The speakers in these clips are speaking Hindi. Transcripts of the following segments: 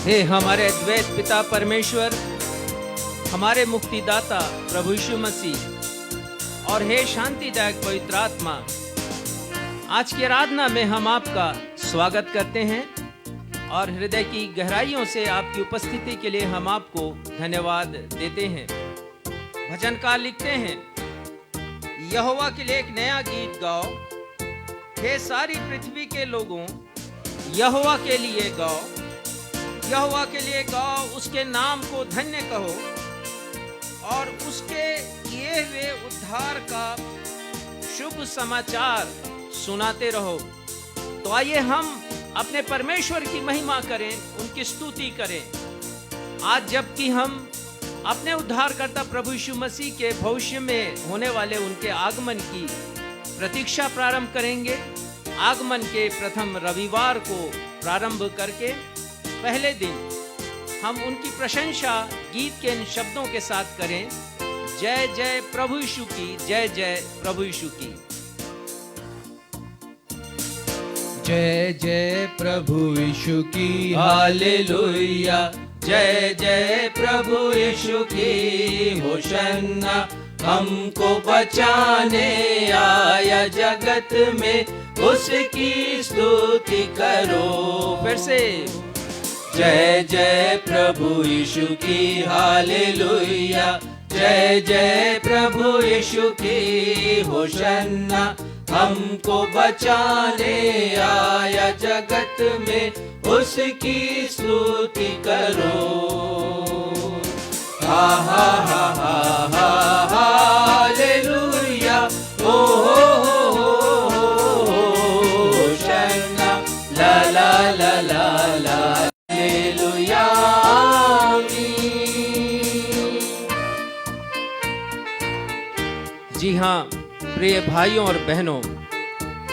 हे हमारे द्वैत पिता परमेश्वर, हमारे मुक्तिदाता प्रभु यीशु मसीह और हे शांतिदायक पवित्र आत्मा, आज की आराधना में हम आपका स्वागत करते हैं और हृदय की गहराइयों से आपकी उपस्थिति के लिए हम आपको धन्यवाद देते हैं। भजनकार लिखते हैं, यहोवा के लिए एक नया गीत गाओ, हे सारी पृथ्वी के लोगों, यहोवा के लिए गाओ, यहोवा के लिए गाओ, उसके नाम को धन्य कहो और उसके किए हुए उद्धार का शुभ समाचार सुनाते रहो। तो आइए हम अपने परमेश्वर की महिमा करें, उनकी स्तुति करें। आज जबकि हम अपने उद्धारकर्ता प्रभु यीशु मसीह के भविष्य में होने वाले उनके आगमन की प्रतीक्षा प्रारंभ करेंगे, आगमन के प्रथम रविवार को प्रारंभ करके पहले दिन हम उनकी प्रशंसा गीत के इन शब्दों के साथ करें, जय जय प्रभु यीशु की, जय जय प्रभु यीशु की। जय जय प्रभु यीशु की, हालेलुया। जय जय प्रभु यीशु की, होशन्ना। हमको बचाने आया जगत में, उसकी स्तुति करो। फिर से जय जय प्रभु यीशु की, हालेलुया। जय जय प्रभु यीशु की, होशन्ना। हमको बचाने आया जगत में, उसकी स्तुति करो। हा हा हा हा हा हालेलुया। ओ होशन्ना, ला ला ला ला ला। जी हाँ प्रिय भाइयों और बहनों,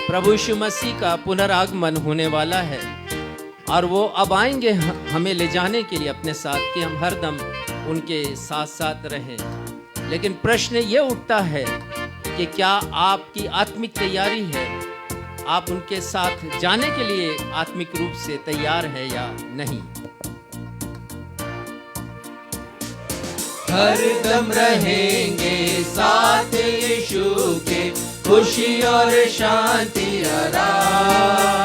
प्रभु यीशु मसीह का पुनरागमन होने वाला है और वो अब आएंगे हमें ले जाने के लिए अपने साथ, कि हम हरदम उनके साथ साथ रहें। लेकिन प्रश्न ये उठता है कि क्या आपकी आत्मिक तैयारी है? आप उनके साथ जाने के लिए आत्मिक रूप से तैयार है या नहीं? हरदम रहेंगे साथ यीशु के, खुशी और शांति आराम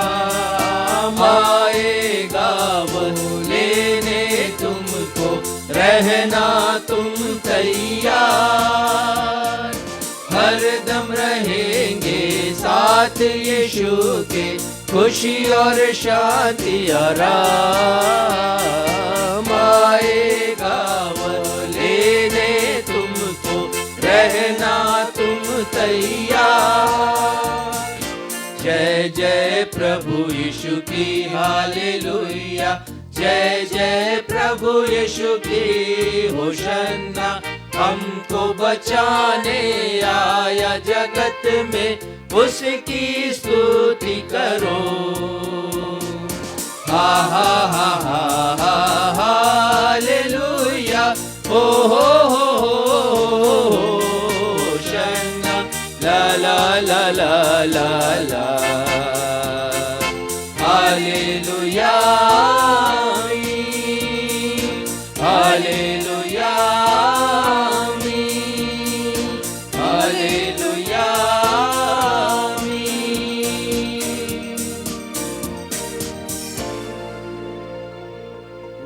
आएगा वो लेने तुमको, रहना तुम तैयार। हरदम रहेंगे साथ यीशु के, खुशी और शांति आराम आएगा वो लेने तुमको, रहना तुम तैयार। जय जय प्रभु यीशु की, हालेलुया। जय जय प्रभु यीशु की, होशन्ना। हमको बचाने आया जगत में, उसकी स्तुति करो। हा हा हा हा हा हालेलुया। ओ होशन्ना, ला ला ला ला ला ला। Hallelujah, hallelujah, hallelujah.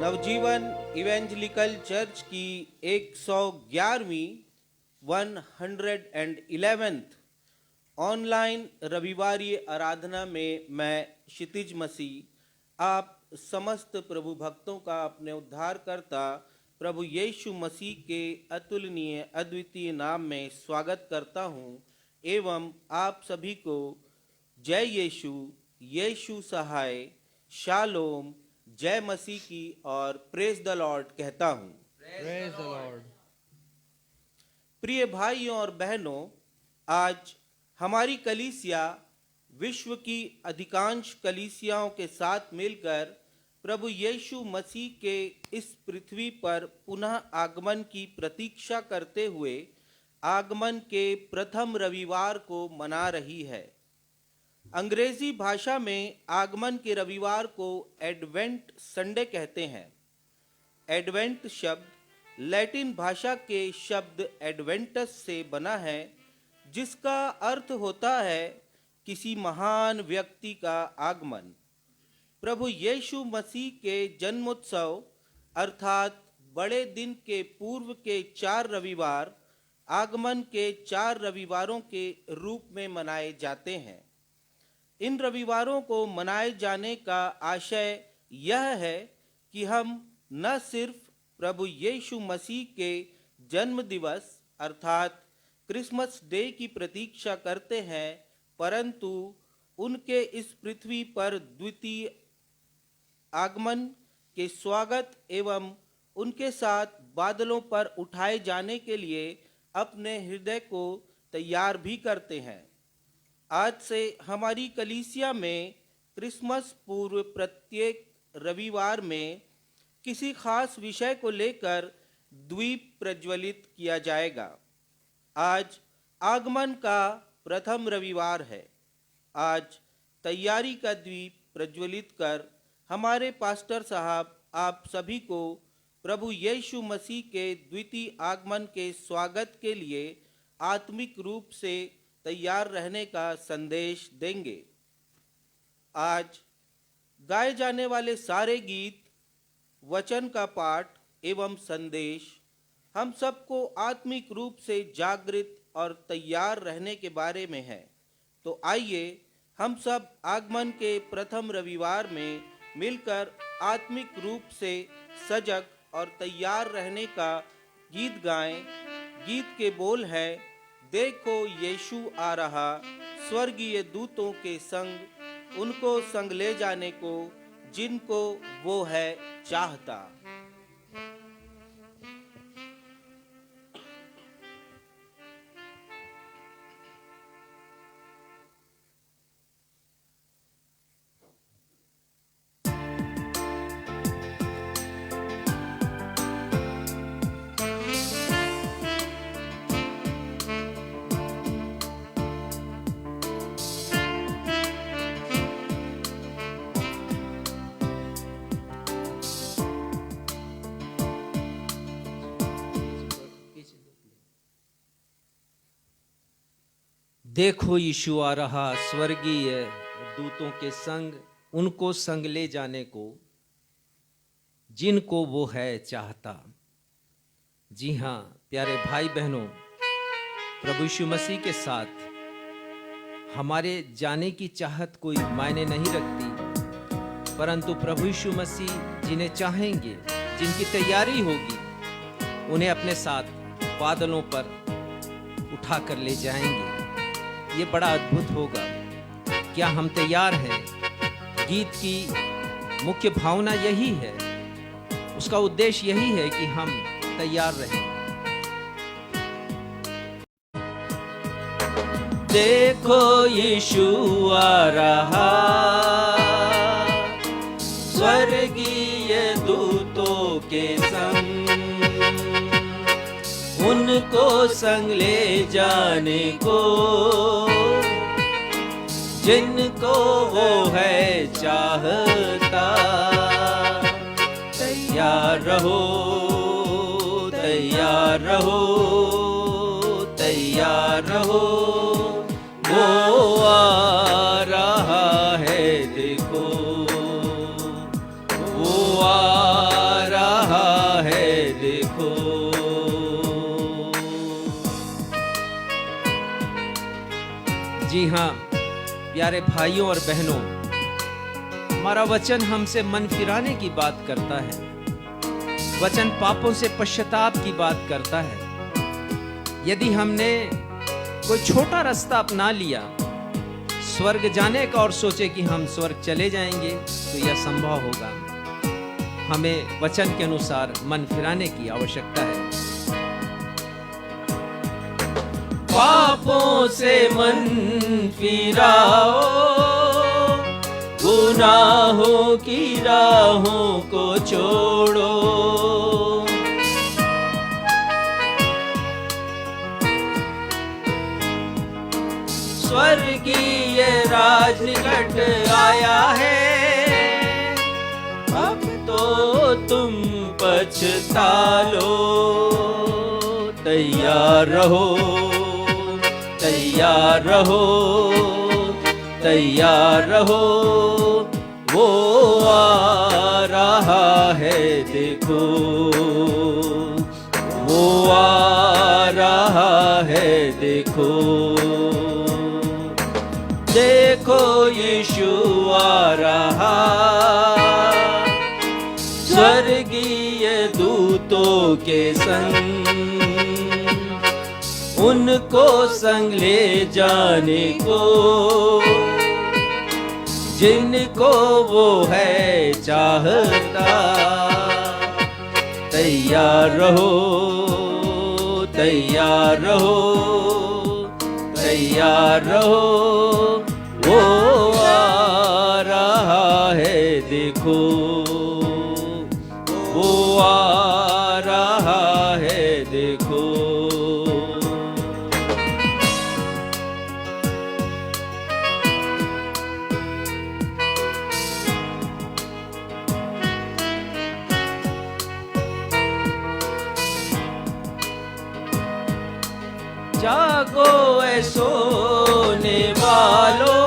Navjeevan evangelical church की 111वीं 111th ऑनलाइन रविवारी आराधना में मैं क्षितिज मसीह आप समस्त प्रभु भक्तों का अपने उद्धारकर्ता प्रभु यीशु मसीह के अतुलनीय अद्वितीय नाम में स्वागत करता हूं एवं आप सभी को जय यीशु, यीशु सहाय, शालोम, जय मसीह की और प्रेज द लॉर्ड कहता हूं। Praise the Lord. प्रिय भाइयों और बहनों, आज हमारी कलीसिया विश्व की अधिकांश कलीसियाओं के साथ मिलकर प्रभु यीशु मसीह के इस पृथ्वी पर पुनः आगमन की प्रतीक्षा करते हुए आगमन के प्रथम रविवार को मना रही है। अंग्रेजी भाषा में आगमन के रविवार को एडवेंट संडे कहते हैं। एडवेंट शब्द लैटिन भाषा के शब्द एडवेंटस से बना है, जिसका अर्थ होता है किसी महान व्यक्ति का आगमन। प्रभु यीशु मसीह के जन्मोत्सव अर्थात बड़े दिन के पूर्व के 4 रविवार आगमन के 4 रविवारों के रूप में मनाए जाते हैं। इन रविवारों को मनाए जाने का आशय यह है कि हम न सिर्फ प्रभु यीशु मसीह के जन्म दिवस अर्थात क्रिसमस डे की प्रतीक्षा करते हैं, परंतु उनके इस पृथ्वी पर द्वितीय आगमन के स्वागत एवं उनके साथ बादलों पर उठाए जाने के लिए अपने हृदय को तैयार भी करते हैं। आज से हमारी कलीसिया में क्रिसमस पूर्व प्रत्येक रविवार में किसी खास विषय को लेकर द्वीप प्रज्वलित किया जाएगा। आज आगमन का प्रथम रविवार है। आज तैयारी का द्वीप प्रज्वलित कर हमारे पास्टर साहब आप सभी को प्रभु यीशु मसीह के द्वितीय आगमन के स्वागत के लिए आत्मिक रूप से तैयार रहने का संदेश देंगे। आज गाए जाने वाले सारे गीत, वचन का पाठ एवं संदेश हम सबको आत्मिक रूप से जागृत और तैयार रहने के बारे में है। तो आइए हम सब आगमन के प्रथम रविवार में मिलकर आत्मिक रूप से सजग और तैयार रहने का गीत गाएं। गीत के बोल है, देखो यीशु आ रहा स्वर्गीय दूतों के संग, उनको संग ले जाने को जिनको वो है चाहता। देखो यीशु आ रहा स्वर्गीय दूतों के संग, उनको संग ले जाने को जिनको वो है चाहता। जी हाँ प्यारे भाई बहनों, प्रभु यीशु मसीह के साथ हमारे जाने की चाहत कोई मायने नहीं रखती, परंतु प्रभु यीशु मसीह जिन्हें चाहेंगे, जिनकी तैयारी होगी, उन्हें अपने साथ बादलों पर उठा कर ले जाएंगे। ये बड़ा अद्भुत होगा। क्या हम तैयार हैं? गीत की मुख्य भावना यही है, उसका उद्देश्य यही है कि हम तैयार रहें। देखो यीशु आ रहा स्वर्गीय दूतों के संग, उनको संग ले जाने को जिनको वो है चाहता। तैयार रहो, तैयार रहो, तैयार रहो, वो आ रहा है देखो, वो आ रहा है देखो। जी हाँ प्यारे भाइयों और बहनों, हमारा वचन हमसे मन फिराने की बात करता है। वचन पापों से पश्चाताप की बात करता है। यदि हमने कोई छोटा रास्ता अपना लिया स्वर्ग जाने का और सोचे कि हम स्वर्ग चले जाएंगे, तो यह संभव होगा। हमें वचन के अनुसार मन फिराने की आवश्यकता है। पापों से मन फिराओ, गुनाहों की राहों को छोड़ो। स्वर्गीय राज निकट आया है, अब तो तुम पछता लो। तैयार रहो, तैयार रहो, तैयार रहो, वो आ रहा है देखो, वो आ रहा है देखो। देखो यीशु आ रहा, स्वर्गीय दूतों के संग, उनको संग ले जाने को, जिनको वो है चाहता। तैयार रहो, तैयार रहो, तैयार रहो, वो आ रहा है देखो, वो आ रहा है देखो। जागो ऐ सोने वालों,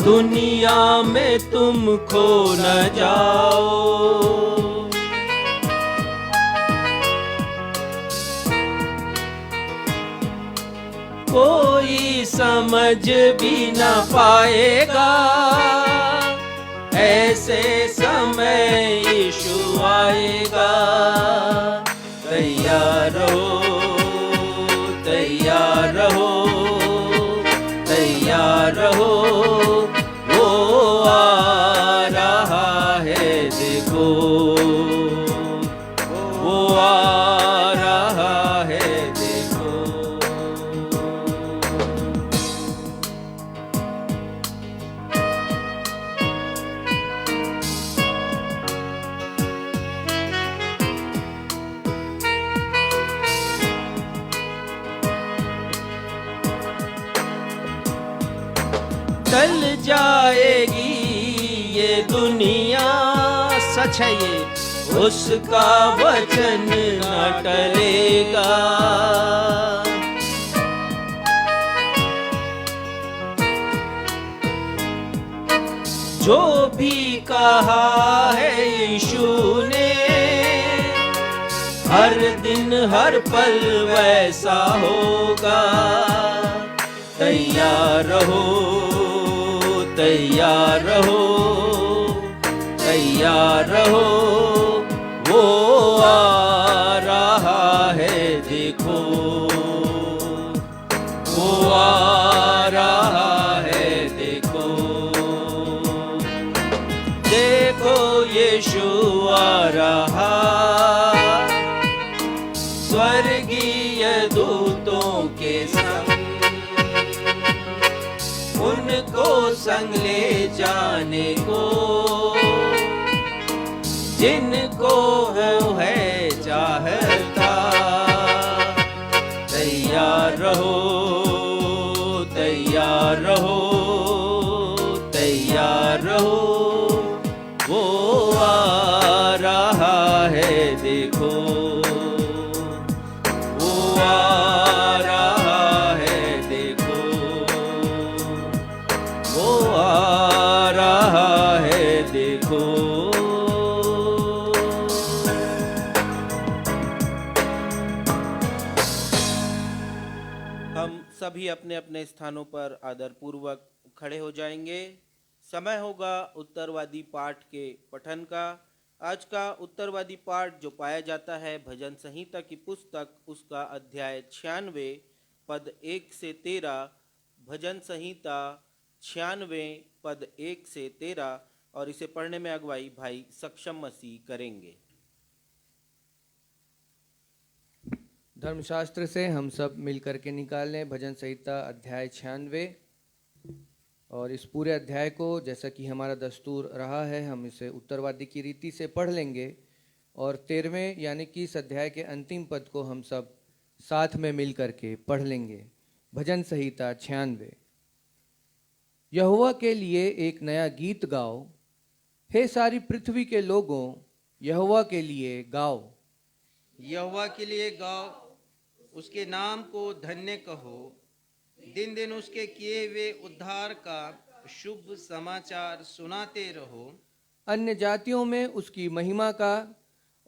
दुनिया में तुम खो न जाओ। कोई समझ भी न पाएगा, ऐसे समय यीशु आएगा। तैयार रहो, तैयार रहो, तैयार रहो, वो आ रहा है देखो, वो आ रहा है देखो। टल जाएगी ये दुनिया, सच है ये, उसका वचन न टलेगा। जो भी कहा है यीशु ने, हर दिन हर पल वैसा होगा। तैयार रहो, तैयार रहो, तैयार रहो, वो आ रहा है देखो, वो आ रहा है देखो। देखो यीशु आ रहा, स्वर्गीय दूतों के संग, उनको संग ले जाने को, जिनको वो है चाहता। तैयार रहो, तैयार रहो, तैयार रहो, वो आ रहा है देखो, वो आ रहा है देखो, वो आ रहा है देखो। हम सभी अपने अपने स्थानों पर आदरपूर्वक खड़े हो जाएंगे। समय होगा उत्तरवादी पाठ के पठन का। आज का उत्तरवादी पाठ जो पाया जाता है भजन संहिता की पुस्तक, उसका अध्याय 96 पद 1 से 13, भजन संहिता 96 पद 1 से 13, और इसे पढ़ने में अगुवाई भाई सक्षम मसीह करेंगे। धर्मशास्त्र से हम सब मिल करके निकाल लें भजन संहिता अध्याय 96, और इस पूरे अध्याय को जैसा कि हमारा दस्तूर रहा है हम इसे उत्तरवादी की रीति से पढ़ लेंगे, और 13वें यानी कि इस अध्याय के अंतिम पद को हम सब साथ में मिल करके पढ़ लेंगे। भजन संहिता 96। यहोवा के लिए एक नया गीत गाओ, हे सारी पृथ्वी के लोगों, यहोवा के लिए गाओ। यहोवा के लिए गाओ, उसके नाम को धन्य कहो। दिन दिन उसके किए हुए उद्धार का शुभ समाचार सुनाते रहो। अन्य जातियों में उसकी महिमा का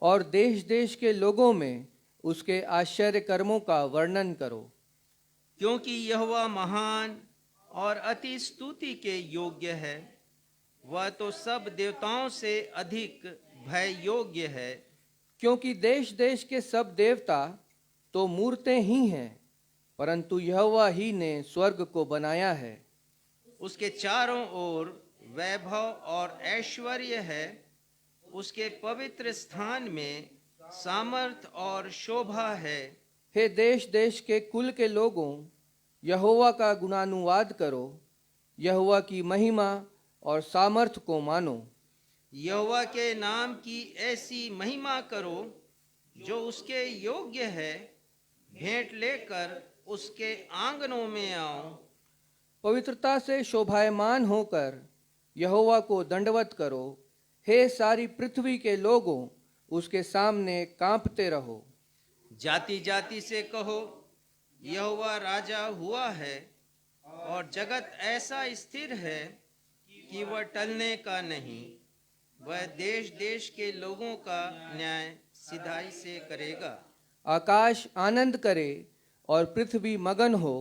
और देश देश के लोगों में उसके आश्चर्य कर्मों का वर्णन करो। क्योंकि यहोवा महान और अति स्तुति के योग्य है, वह तो सब देवताओं से अधिक भय योग्य है। क्योंकि देश देश के सब देवता तो मूर्तें ही हैं, परंतु यहोवा ही ने स्वर्ग को बनाया है। उसके चारों ओर वैभव और ऐश्वर्य है, उसके पवित्र स्थान में सामर्थ और शोभा है। हे देश देश के कुल के लोगों, यहोवा का गुणानुवाद करो, यहोवा की महिमा और सामर्थ को मानो। यहोवा के नाम की ऐसी महिमा करो जो उसके योग्य है। भेंट लेकर उसके आंगनों में आओ। पवित्रता से शोभायमान होकर यहोवा को दंडवत करो। हे सारी पृथ्वी के लोगों, उसके सामने कांपते रहो। जाति जाति से कहो, यहोवा राजा हुआ है, और जगत ऐसा स्थिर है कि वह टलने का नहीं। वह देश देश के लोगों का न्याय सिधाई से करेगा। आकाश आनंद करे और पृथ्वी मगन हो,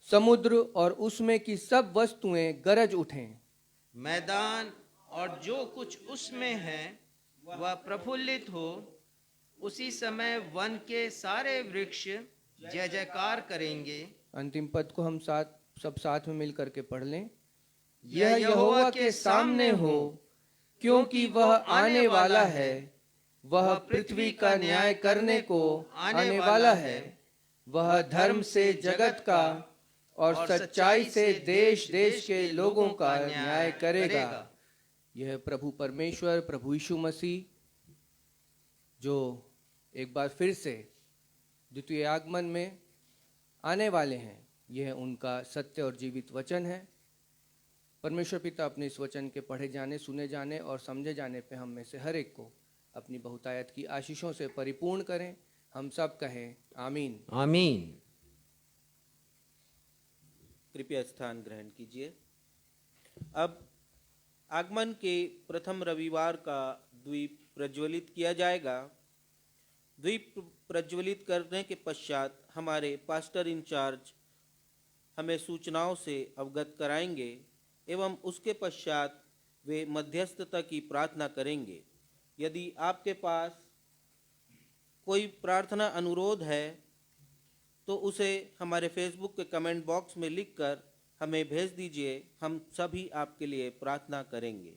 समुद्र और उसमें की सब वस्तुएं गरज उठें। मैदान और जो कुछ उसमें है वह प्रफुल्लित हो। उसी समय वन के सारे वृक्ष जय जयकार करेंगे। अंतिम पद को हम सब साथ में मिल करके पढ़ लें। यह यहोवा के सामने हो, क्योंकि वह आने वाला है, वह पृथ्वी का न्याय करने को आने वाला है। वह धर्म से जगत का और सच्चाई से देश देश के लोगों का न्याय करेगा। यह प्रभु परमेश्वर, प्रभु यीशु मसीह, जो एक बार फिर से द्वितीय आगमन में आने वाले हैं, यह उनका सत्य और जीवित वचन है। परमेश्वर पिता अपने इस वचन के पढ़े जाने, सुने जाने और समझे जाने पे हम में से हर एक को अपनी बहुतायत की आशीषों से परिपूर्ण करें। हम सब कहें आमीन। आमीन। कृपया स्थान ग्रहण कीजिए। अब आगमन के प्रथम रविवार का द्वीप प्रज्वलित किया जाएगा। द्वीप प्रज्वलित करने के पश्चात हमारे पास्टर इंचार्ज हमें सूचनाओं से अवगत कराएंगे एवं उसके पश्चात वे मध्यस्थता की प्रार्थना करेंगे। यदि आपके पास कोई प्रार्थना अनुरोध है तो उसे हमारे फेसबुक के कमेंट बॉक्स में लिखकर हमें भेज दीजिए। हम सभी आपके लिए प्रार्थना करेंगे।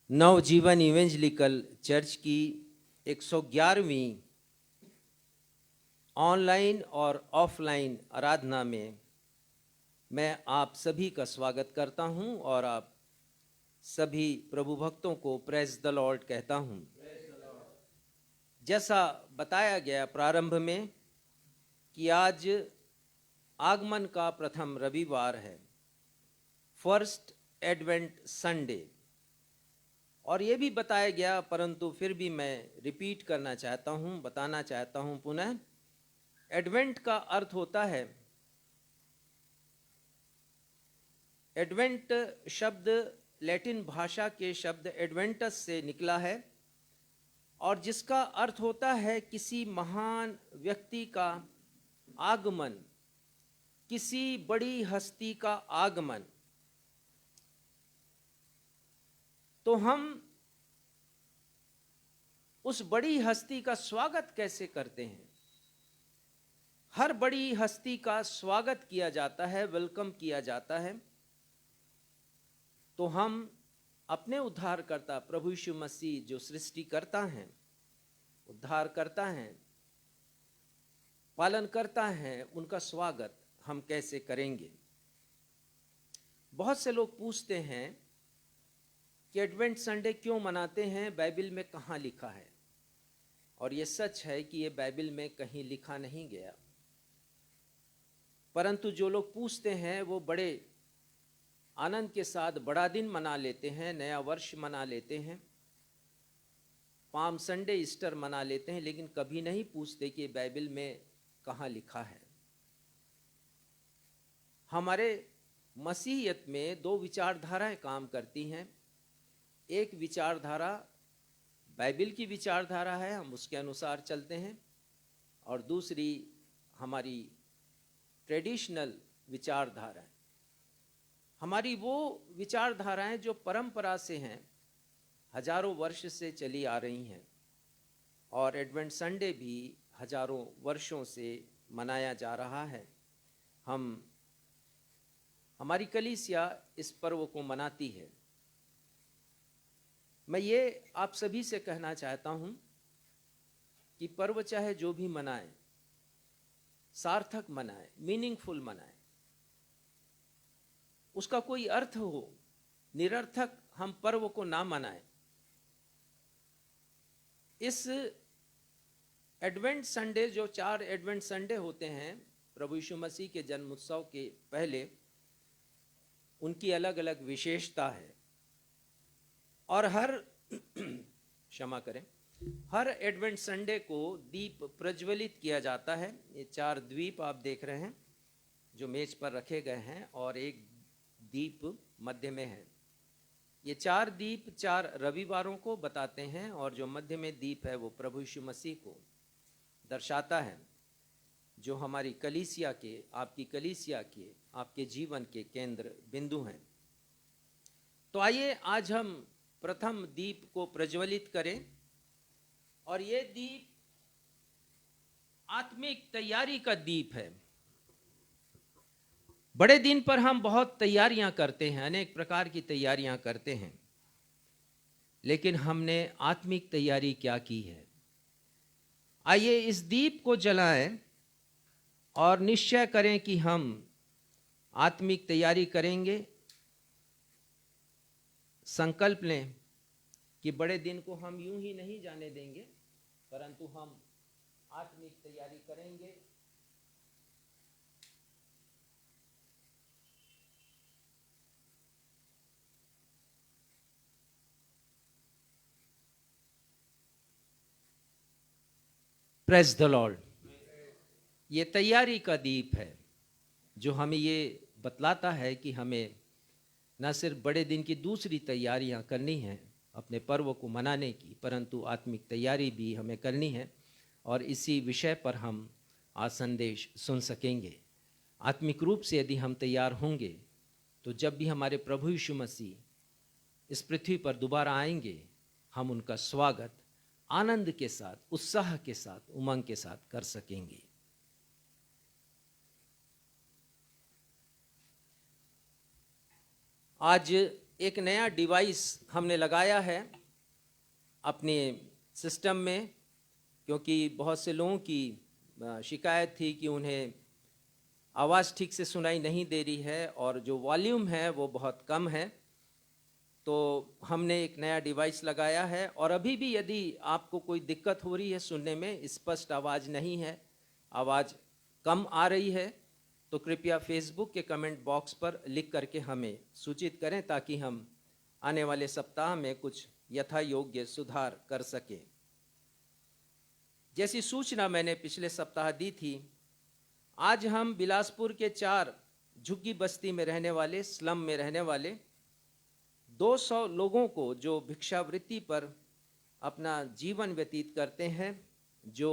नवजीवन इवेंजलिकल चर्च की 111वीं ऑनलाइन और ऑफलाइन आराधना में मैं आप सभी का स्वागत करता हूं और आप सभी प्रभु भक्तों को प्रेज द लॉर्ड कहता हूं। जैसा बताया गया प्रारंभ में कि आज आगमन का प्रथम रविवार है, फर्स्ट एडवेंट संडे, और ये भी बताया गया, परंतु फिर भी मैं रिपीट करना चाहता हूँ, बताना चाहता हूँ पुनः। एडवेंट का अर्थ होता है, एडवेंट शब्द लैटिन भाषा के शब्द एडवेंटस से निकला है और जिसका अर्थ होता है किसी महान व्यक्ति का आगमन, किसी बड़ी हस्ती का आगमन। तो हम उस बड़ी हस्ती का स्वागत कैसे करते हैं? हर बड़ी हस्ती का स्वागत किया जाता है, वेलकम किया जाता है। तो हम अपने उद्धारकर्ता प्रभु यीशु मसीह जो सृष्टि करता है, उद्धार करता है, पालन करता है, उनका स्वागत हम कैसे करेंगे? बहुत से लोग पूछते हैं कि एडवेंट संडे क्यों मनाते हैं, बाइबल में कहाँ लिखा है? और ये सच है कि ये बाइबल में कहीं लिखा नहीं गया, परंतु जो लोग पूछते हैं वो बड़े आनंद के साथ बड़ा दिन मना लेते हैं, नया वर्ष मना लेते हैं, पाम संडे, ईस्टर मना लेते हैं, लेकिन कभी नहीं पूछते कि बाइबल में कहाँ लिखा है। हमारे मसीहियत में दो विचारधाराएं काम करती हैं। एक विचारधारा बाइबल की विचारधारा है, हम उसके अनुसार चलते हैं, और दूसरी हमारी ट्रेडिशनल विचारधारा है। हमारी वो विचारधाराएं जो परंपरा से हैं, हजारों वर्ष से चली आ रही हैं, और एडवेंट संडे भी हजारों वर्षों से मनाया जा रहा है। हमारी कलीसिया इस पर्व को मनाती है। मैं ये आप सभी से कहना चाहता हूं कि पर्व चाहे जो भी मनाए, सार्थक मनाए, मीनिंगफुल मनाए, उसका कोई अर्थ हो। निरर्थक हम पर्व को ना मनाएं। इस एडवेंट संडे, जो 4 एडवेंट संडे होते हैं प्रभु यीशु मसीह के जन्म उत्सव के पहले, उनकी अलग अलग विशेषता है। और हर एडवेंट संडे को दीप प्रज्वलित किया जाता है। ये 4 द्वीप आप देख रहे हैं जो मेज पर रखे गए हैं, और एक दीप मध्य में है। ये 4 दीप 4 रविवारों को बताते हैं, और जो मध्य में दीप है वो प्रभु यीशु मसीह को दर्शाता है, जो हमारी कलीसिया के, आपकी कलीसिया के, आपके जीवन के केंद्र बिंदु हैं। तो आइए आज हम प्रथम दीप को प्रज्वलित करें, और ये दीप आत्मिक तैयारी का दीप है। बड़े दिन पर हम बहुत तैयारियां करते हैं, अनेक प्रकार की तैयारियां करते हैं, लेकिन हमने आत्मिक तैयारी क्या की है? आइए इस दीप को जलाएं और निश्चय करें कि हम आत्मिक तैयारी करेंगे। संकल्प लें कि बड़े दिन को हम यूं ही नहीं जाने देंगे, परंतु हम आत्मिक तैयारी करेंगे। Praise the Lord. ये तैयारी का दीप है जो हमें ये बतलाता है कि हमें न सिर्फ बड़े दिन की दूसरी तैयारियां करनी हैं अपने पर्व को मनाने की, परंतु आत्मिक तैयारी भी हमें करनी है। और इसी विषय पर हम आज संदेश सुन सकेंगे। आत्मिक रूप से यदि हम तैयार होंगे तो जब भी हमारे प्रभु यीशु मसीह इस पृथ्वी पर दोबारा आएंगे, हम उनका स्वागत आनंद के साथ, उत्साह के साथ, उमंग के साथ कर सकेंगे। आज एक नया डिवाइस हमने लगाया है अपने सिस्टम में, क्योंकि बहुत से लोगों की शिकायत थी कि उन्हें आवाज़ ठीक से सुनाई नहीं दे रही है और जो वॉल्यूम है वो बहुत कम है। तो हमने एक नया डिवाइस लगाया है, और अभी भी यदि आपको कोई दिक्कत हो रही है सुनने में, स्पष्ट आवाज़ नहीं है, आवाज़ कम आ रही है, तो कृपया फेसबुक के कमेंट बॉक्स पर लिख करके हमें सूचित करें, ताकि हम आने वाले सप्ताह में कुछ यथा योग्य सुधार कर सकें। जैसी सूचना मैंने पिछले सप्ताह दी थी, आज हम बिलासपुर के 4 झुग्गी बस्ती में रहने वाले, स्लम में रहने वाले 200 लोगों को, जो भिक्षावृत्ति पर अपना जीवन व्यतीत करते हैं, जो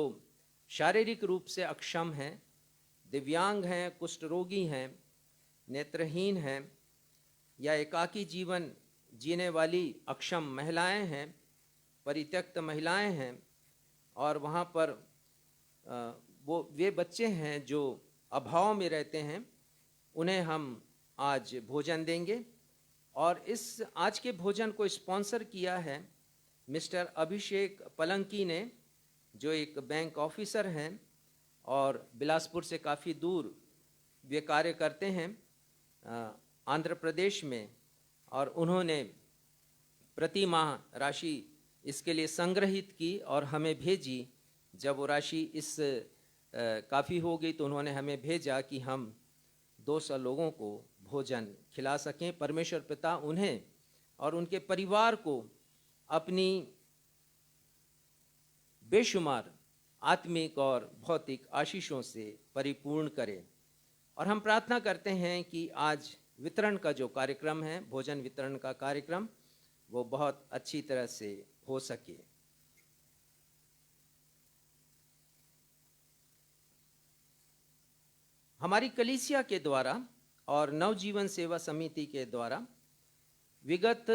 शारीरिक रूप से अक्षम हैं, दिव्यांग हैं, कुष्ठ रोगी हैं, नेत्रहीन हैं, या एकाकी जीवन जीने वाली अक्षम महिलाएं हैं, परित्यक्त महिलाएं हैं, और वहाँ पर वे बच्चे हैं जो अभाव में रहते हैं, उन्हें हम आज भोजन देंगे। और इस आज के भोजन को स्पॉन्सर किया है मिस्टर अभिषेक पलंकी ने, जो एक बैंक ऑफिसर हैं और बिलासपुर से काफ़ी दूर वे कार्य करते हैं आंध्र प्रदेश में, और उन्होंने प्रति माह राशि इसके लिए संग्रहित की और हमें भेजी, जब वो राशि इस काफ़ी हो गई तो उन्होंने हमें भेजा कि हम 200 लोगों को भोजन खिला सकें। परमेश्वर पिता उन्हें और उनके परिवार को अपनी बेशुमार आत्मिक और भौतिक आशीषों से परिपूर्ण करे। और हम प्रार्थना करते हैं कि आज वितरण का जो कार्यक्रम है, भोजन वितरण का कार्यक्रम, वो बहुत अच्छी तरह से हो सके। हमारी कलीसिया के द्वारा और नवजीवन सेवा समिति के द्वारा विगत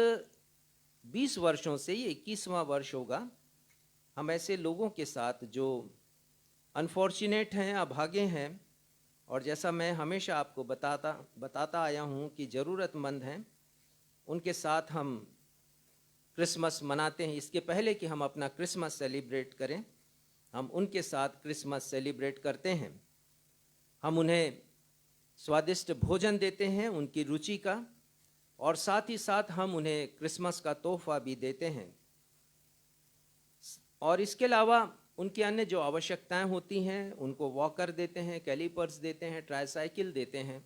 20 वर्षों से, ये 21वां वर्ष होगा, हम ऐसे लोगों के साथ जो अनफॉर्चुनेट हैं, अभागे हैं, और जैसा मैं हमेशा आपको बताता आया हूँ कि ज़रूरतमंद हैं, उनके साथ हम क्रिसमस मनाते हैं। इसके पहले कि हम अपना क्रिसमस सेलिब्रेट करें, हम उनके साथ क्रिसमस सेलिब्रेट करते हैं। हम उन्हें स्वादिष्ट भोजन देते हैं उनकी रुचि का, और साथ ही साथ हम उन्हें क्रिसमस का तोहफा भी देते हैं। और इसके अलावा उनकी अन्य जो आवश्यकताएं होती हैं, उनको वॉकर देते हैं, कैलिपर्स देते हैं, ट्राईसाइकिल देते हैं,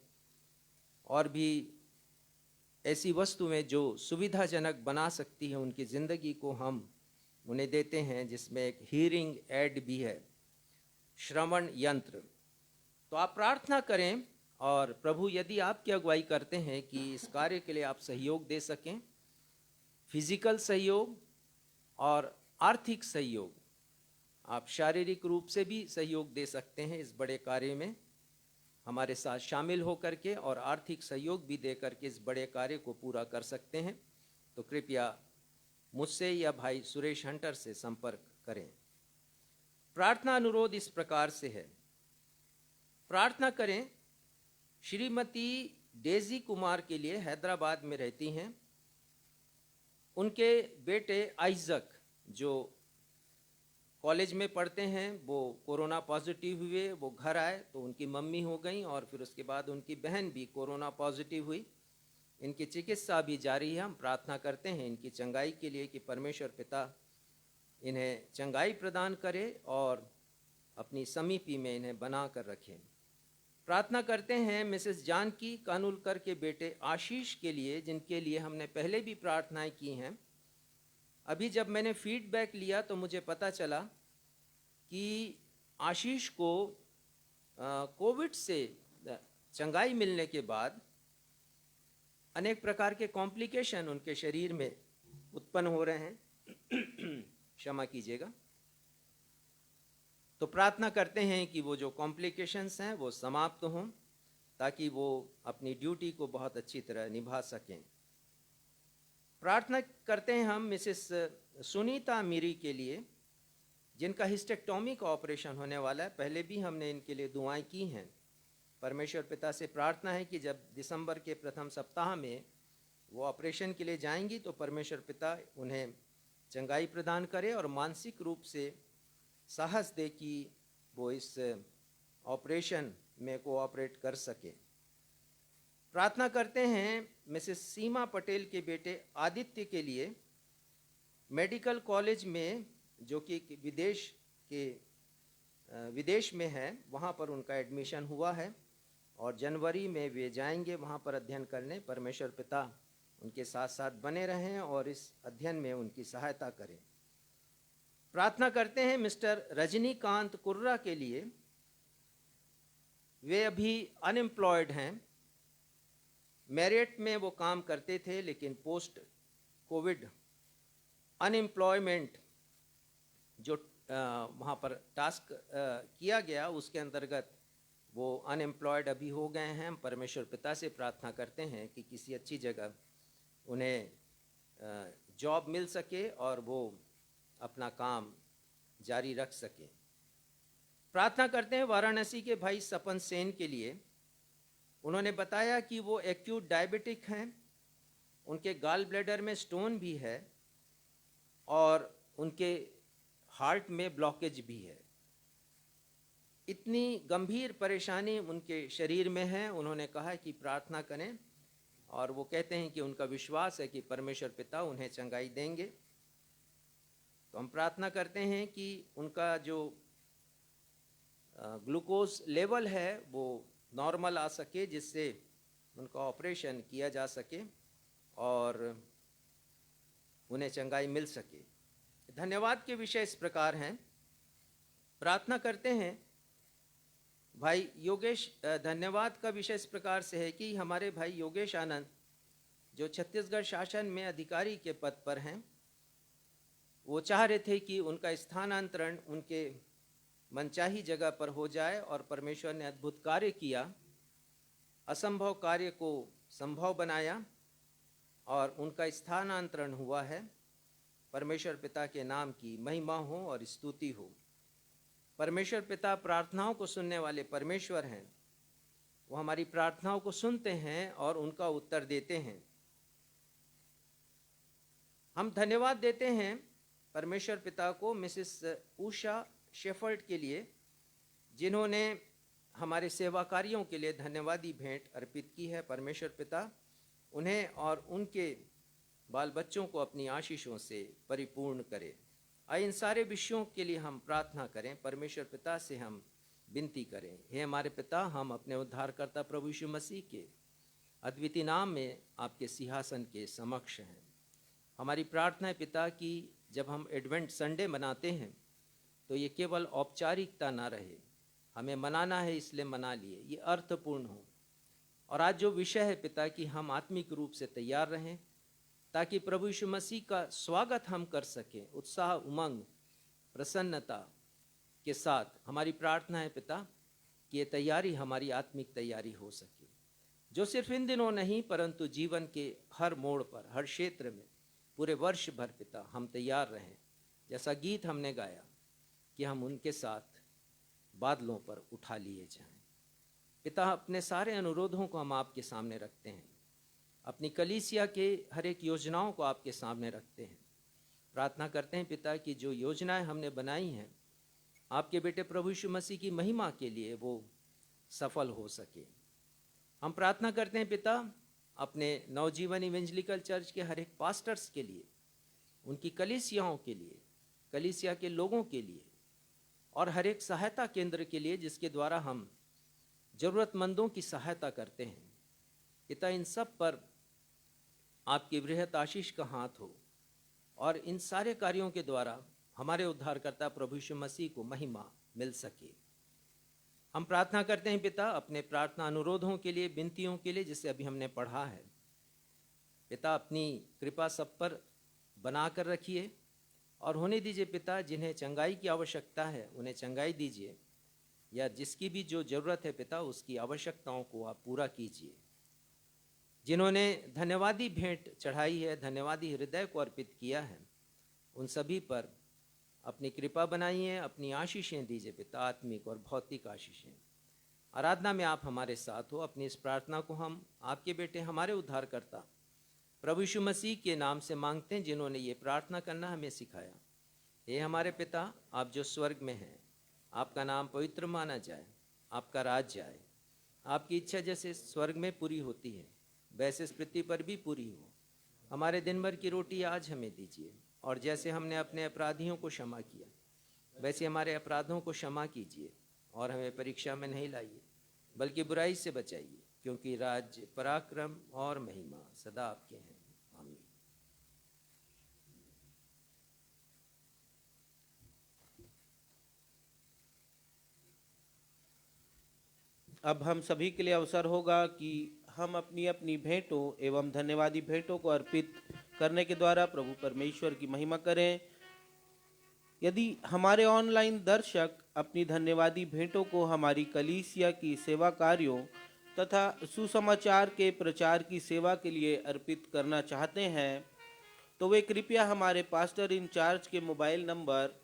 और भी ऐसी वस्तुएं जो सुविधाजनक बना सकती हैं उनकी ज़िंदगी को, हम उन्हें देते हैं, जिसमें एक हीयरिंग एड भी है, श्रवण यंत्र। तो आप प्रार्थना करें, और प्रभु यदि आपकी अगुवाई करते हैं कि इस कार्य के लिए आप सहयोग दे सकें, फिजिकल सहयोग और आर्थिक सहयोग, आप शारीरिक रूप से भी सहयोग दे सकते हैं इस बड़े कार्य में हमारे साथ शामिल होकर के, और आर्थिक सहयोग भी दे करके इस बड़े कार्य को पूरा कर सकते हैं, तो कृपया मुझसे या भाई सुरेश हंटर से संपर्क करें। प्रार्थना अनुरोध इस प्रकार से है। प्रार्थना करें श्रीमती डेजी कुमार के लिए, हैदराबाद में रहती हैं। उनके बेटे आइजक जो कॉलेज में पढ़ते हैं, वो कोरोना पॉजिटिव हुए, वो घर आए तो उनकी मम्मी हो गई, और फिर उसके बाद उनकी बहन भी कोरोना पॉजिटिव हुई। इनकी चिकित्सा भी जारी है। हम प्रार्थना करते हैं इनकी चंगाई के लिए कि परमेश्वर पिता इन्हें चंगाई प्रदान करे और अपनी समीपी में इन्हें बना कर रखें। प्रार्थना करते हैं मिसेस जानकी कानुलकर के बेटे आशीष के लिए, जिनके लिए हमने पहले भी प्रार्थनाएं की हैं। अभी जब मैंने फीडबैक लिया तो मुझे पता चला कि आशीष को कोविड से चंगाई मिलने के बाद अनेक प्रकार के कॉम्प्लिकेशन उनके शरीर में उत्पन्न हो रहे हैं। क्षमा कीजिएगा। तो प्रार्थना करते हैं कि वो जो कॉम्प्लिकेशंस हैं वो समाप्त हों, ताकि वो अपनी ड्यूटी को बहुत अच्छी तरह निभा सकें। प्रार्थना करते हैं हम मिसेस सुनीता मीरी के लिए, जिनका हिस्टेक्टोमी का ऑपरेशन होने वाला है। पहले भी हमने इनके लिए दुआएं की हैं। परमेश्वर पिता से प्रार्थना है कि जब दिसंबर के प्रथम सप्ताह में वो ऑपरेशन के लिए जाएंगी तो परमेश्वर पिता उन्हें चंगाई प्रदान करे और मानसिक रूप से साहस दे कि वो इस ऑपरेशन में कोऑपरेट कर सके। प्रार्थना करते हैं मिसेस सीमा पटेल के बेटे आदित्य के लिए, मेडिकल कॉलेज में जो कि विदेश में है, वहाँ पर उनका एडमिशन हुआ है और जनवरी में वे जाएंगे वहाँ पर अध्ययन करने। परमेश्वर पिता उनके साथ साथ बने रहें और इस अध्ययन में उनकी सहायता करें। प्रार्थना करते हैं मिस्टर रजनीकांत कुर्रा के लिए। वे अभी अनएम्प्लॉयड हैं। मेरिट में वो काम करते थे, लेकिन पोस्ट कोविड अनएम्प्लॉयमेंट जो वहाँ पर टास्क किया गया, उसके अंतर्गत वो अनएम्प्लॉयड अभी हो गए हैं। हम परमेश्वर पिता से प्रार्थना करते हैं कि किसी अच्छी जगह उन्हें जॉब मिल सके और वो अपना काम जारी रख सके। प्रार्थना करते हैं वाराणसी के भाई सपन सेन के लिए। उन्होंने बताया कि वो एक्यूट डायबिटिक हैं, उनके गाल ब्लैडर में स्टोन भी है और उनके हार्ट में ब्लॉकेज भी है। इतनी गंभीर परेशानी उनके शरीर में है। उन्होंने कहा कि प्रार्थना करें और वो कहते हैं कि उनका विश्वास है कि परमेश्वर पिता उन्हें चंगाई देंगे। तो हम प्रार्थना करते हैं कि उनका जो ग्लूकोज लेवल है वो नॉर्मल आ सके, जिससे उनका ऑपरेशन किया जा सके और उन्हें चंगाई मिल सके। धन्यवाद के विषय इस प्रकार हैं। प्रार्थना करते हैं भाई योगेश, धन्यवाद का विषय इस प्रकार से है कि हमारे भाई योगेश आनंद जो छत्तीसगढ़ शासन में अधिकारी के पद पर हैं, वो चाह रहे थे कि उनका स्थानांतरण उनके मनचाही जगह पर हो जाए और परमेश्वर ने अद्भुत कार्य किया, असंभव कार्य को संभव बनाया और उनका स्थानांतरण हुआ है। परमेश्वर पिता के नाम की महिमा हो और स्तुति हो। परमेश्वर पिता प्रार्थनाओं को सुनने वाले परमेश्वर हैं। वो हमारी प्रार्थनाओं को सुनते हैं और उनका उत्तर देते हैं। हम धन्यवाद देते हैं परमेश्वर पिता को मिसेस उषा शेफर्ड के लिए, जिन्होंने हमारे सेवा कार्यों के लिए धन्यवादी भेंट अर्पित की है। परमेश्वर पिता उन्हें और उनके बाल बच्चों को अपनी आशीषों से परिपूर्ण करे। आइए इन सारे विषयों के लिए हम प्रार्थना करें। परमेश्वर पिता से हम विनती करें, हे हमारे पिता, हम अपने उद्धारकर्ता प्रभु यीशु मसीह के अद्वितीय नाम में आपके सिंहासन के समक्ष हैं। हमारी प्रार्थना है पिता कि जब हम एडवेंट संडे मनाते हैं तो ये केवल औपचारिकता ना रहे, हमें मनाना है इसलिए मना लिए, ये अर्थपूर्ण हो। और आज जो विषय है पिता कि हम आत्मिक रूप से तैयार रहें ताकि प्रभु यीशु मसीह का स्वागत हम कर सकें उत्साह, उमंग, प्रसन्नता के साथ। हमारी प्रार्थना है पिता कि ये तैयारी हमारी आत्मिक तैयारी हो सके, जो सिर्फ इन दिनों नहीं परंतु जीवन के हर मोड़ पर, हर क्षेत्र में, पूरे वर्ष भर पिता हम तैयार रहें। जैसा गीत हमने गाया कि हम उनके साथ बादलों पर उठा लिए जाएं। पिता, अपने सारे अनुरोधों को हम आपके सामने रखते हैं, अपनी कलीसिया के हर एक योजनाओं को आपके सामने रखते हैं। प्रार्थना करते हैं पिता कि जो योजनाएं हमने बनाई हैं आपके बेटे प्रभु यीशु मसीह की महिमा के लिए वो सफल हो सके। हम प्रार्थना करते हैं पिता अपने नवजीवन इवेंजलिकल चर्च के हर एक पास्टर्स के लिए, उनकी कलीसियाओं के लिए, कलीसिया के लोगों के लिए और हर एक सहायता केंद्र के लिए जिसके द्वारा हम जरूरतमंदों की सहायता करते हैं। पिता, इन सब पर आपकी वृहत आशीष का हाथ हो और इन सारे कार्यों के द्वारा हमारे उद्धारकर्ता प्रभु यीशु मसीह को महिमा मिल सके। हम प्रार्थना करते हैं पिता अपने प्रार्थना अनुरोधों के लिए, विनतियों के लिए, जिसे अभी हमने पढ़ा है। पिता, अपनी कृपा सब पर बना कर रखिए और होने दीजिए पिता जिन्हें चंगाई की आवश्यकता है उन्हें चंगाई दीजिए, या जिसकी भी जो जरूरत है पिता उसकी आवश्यकताओं को आप पूरा कीजिए। जिन्होंने धन्यवादी भेंट चढ़ाई है, धन्यवादी हृदय को अर्पित किया है, उन सभी पर अपनी कृपा बनाइए, अपनी आशीषें दीजिए पिता, आत्मिक और भौतिक आशीषें। आराधना में आप हमारे साथ हो। अपनी इस प्रार्थना को हम आपके बेटे हमारे उद्धारकर्ता प्रभु यीशु मसीह के नाम से मांगते हैं, जिन्होंने ये प्रार्थना करना हमें सिखाया। हे हमारे पिता, आप जो स्वर्ग में हैं, आपका नाम पवित्र माना जाए, आपका राज्य आए, आपकी इच्छा जैसे स्वर्ग में पूरी होती है वैसे इस पृथ्वी पर भी पूरी हो। हमारे दिन भर की रोटी आज हमें दीजिए और जैसे हमने अपने अपराधियों को क्षमा किया वैसे हमारे अपराधों को क्षमा कीजिए और हमें परीक्षा में नहीं लाइए बल्कि बुराई से बचाइए, क्योंकि राज्य, पराक्रम और महिमा सदा आपके हैं। आमीन। अब हम सभी के लिए अवसर होगा कि हम अपनी अपनी भेंटों एवं धन्यवादी भेंटों को अर्पित करने के द्वारा प्रभु परमेश्वर की महिमा करें। यदि हमारे ऑनलाइन दर्शक अपनी धन्यवादी भेंटों को हमारी कलीसिया की सेवा कार्यों तथा सुसमाचार के प्रचार की सेवा के लिए अर्पित करना चाहते हैं तो वे कृपया हमारे पास्टर इंचार्ज के मोबाइल नंबर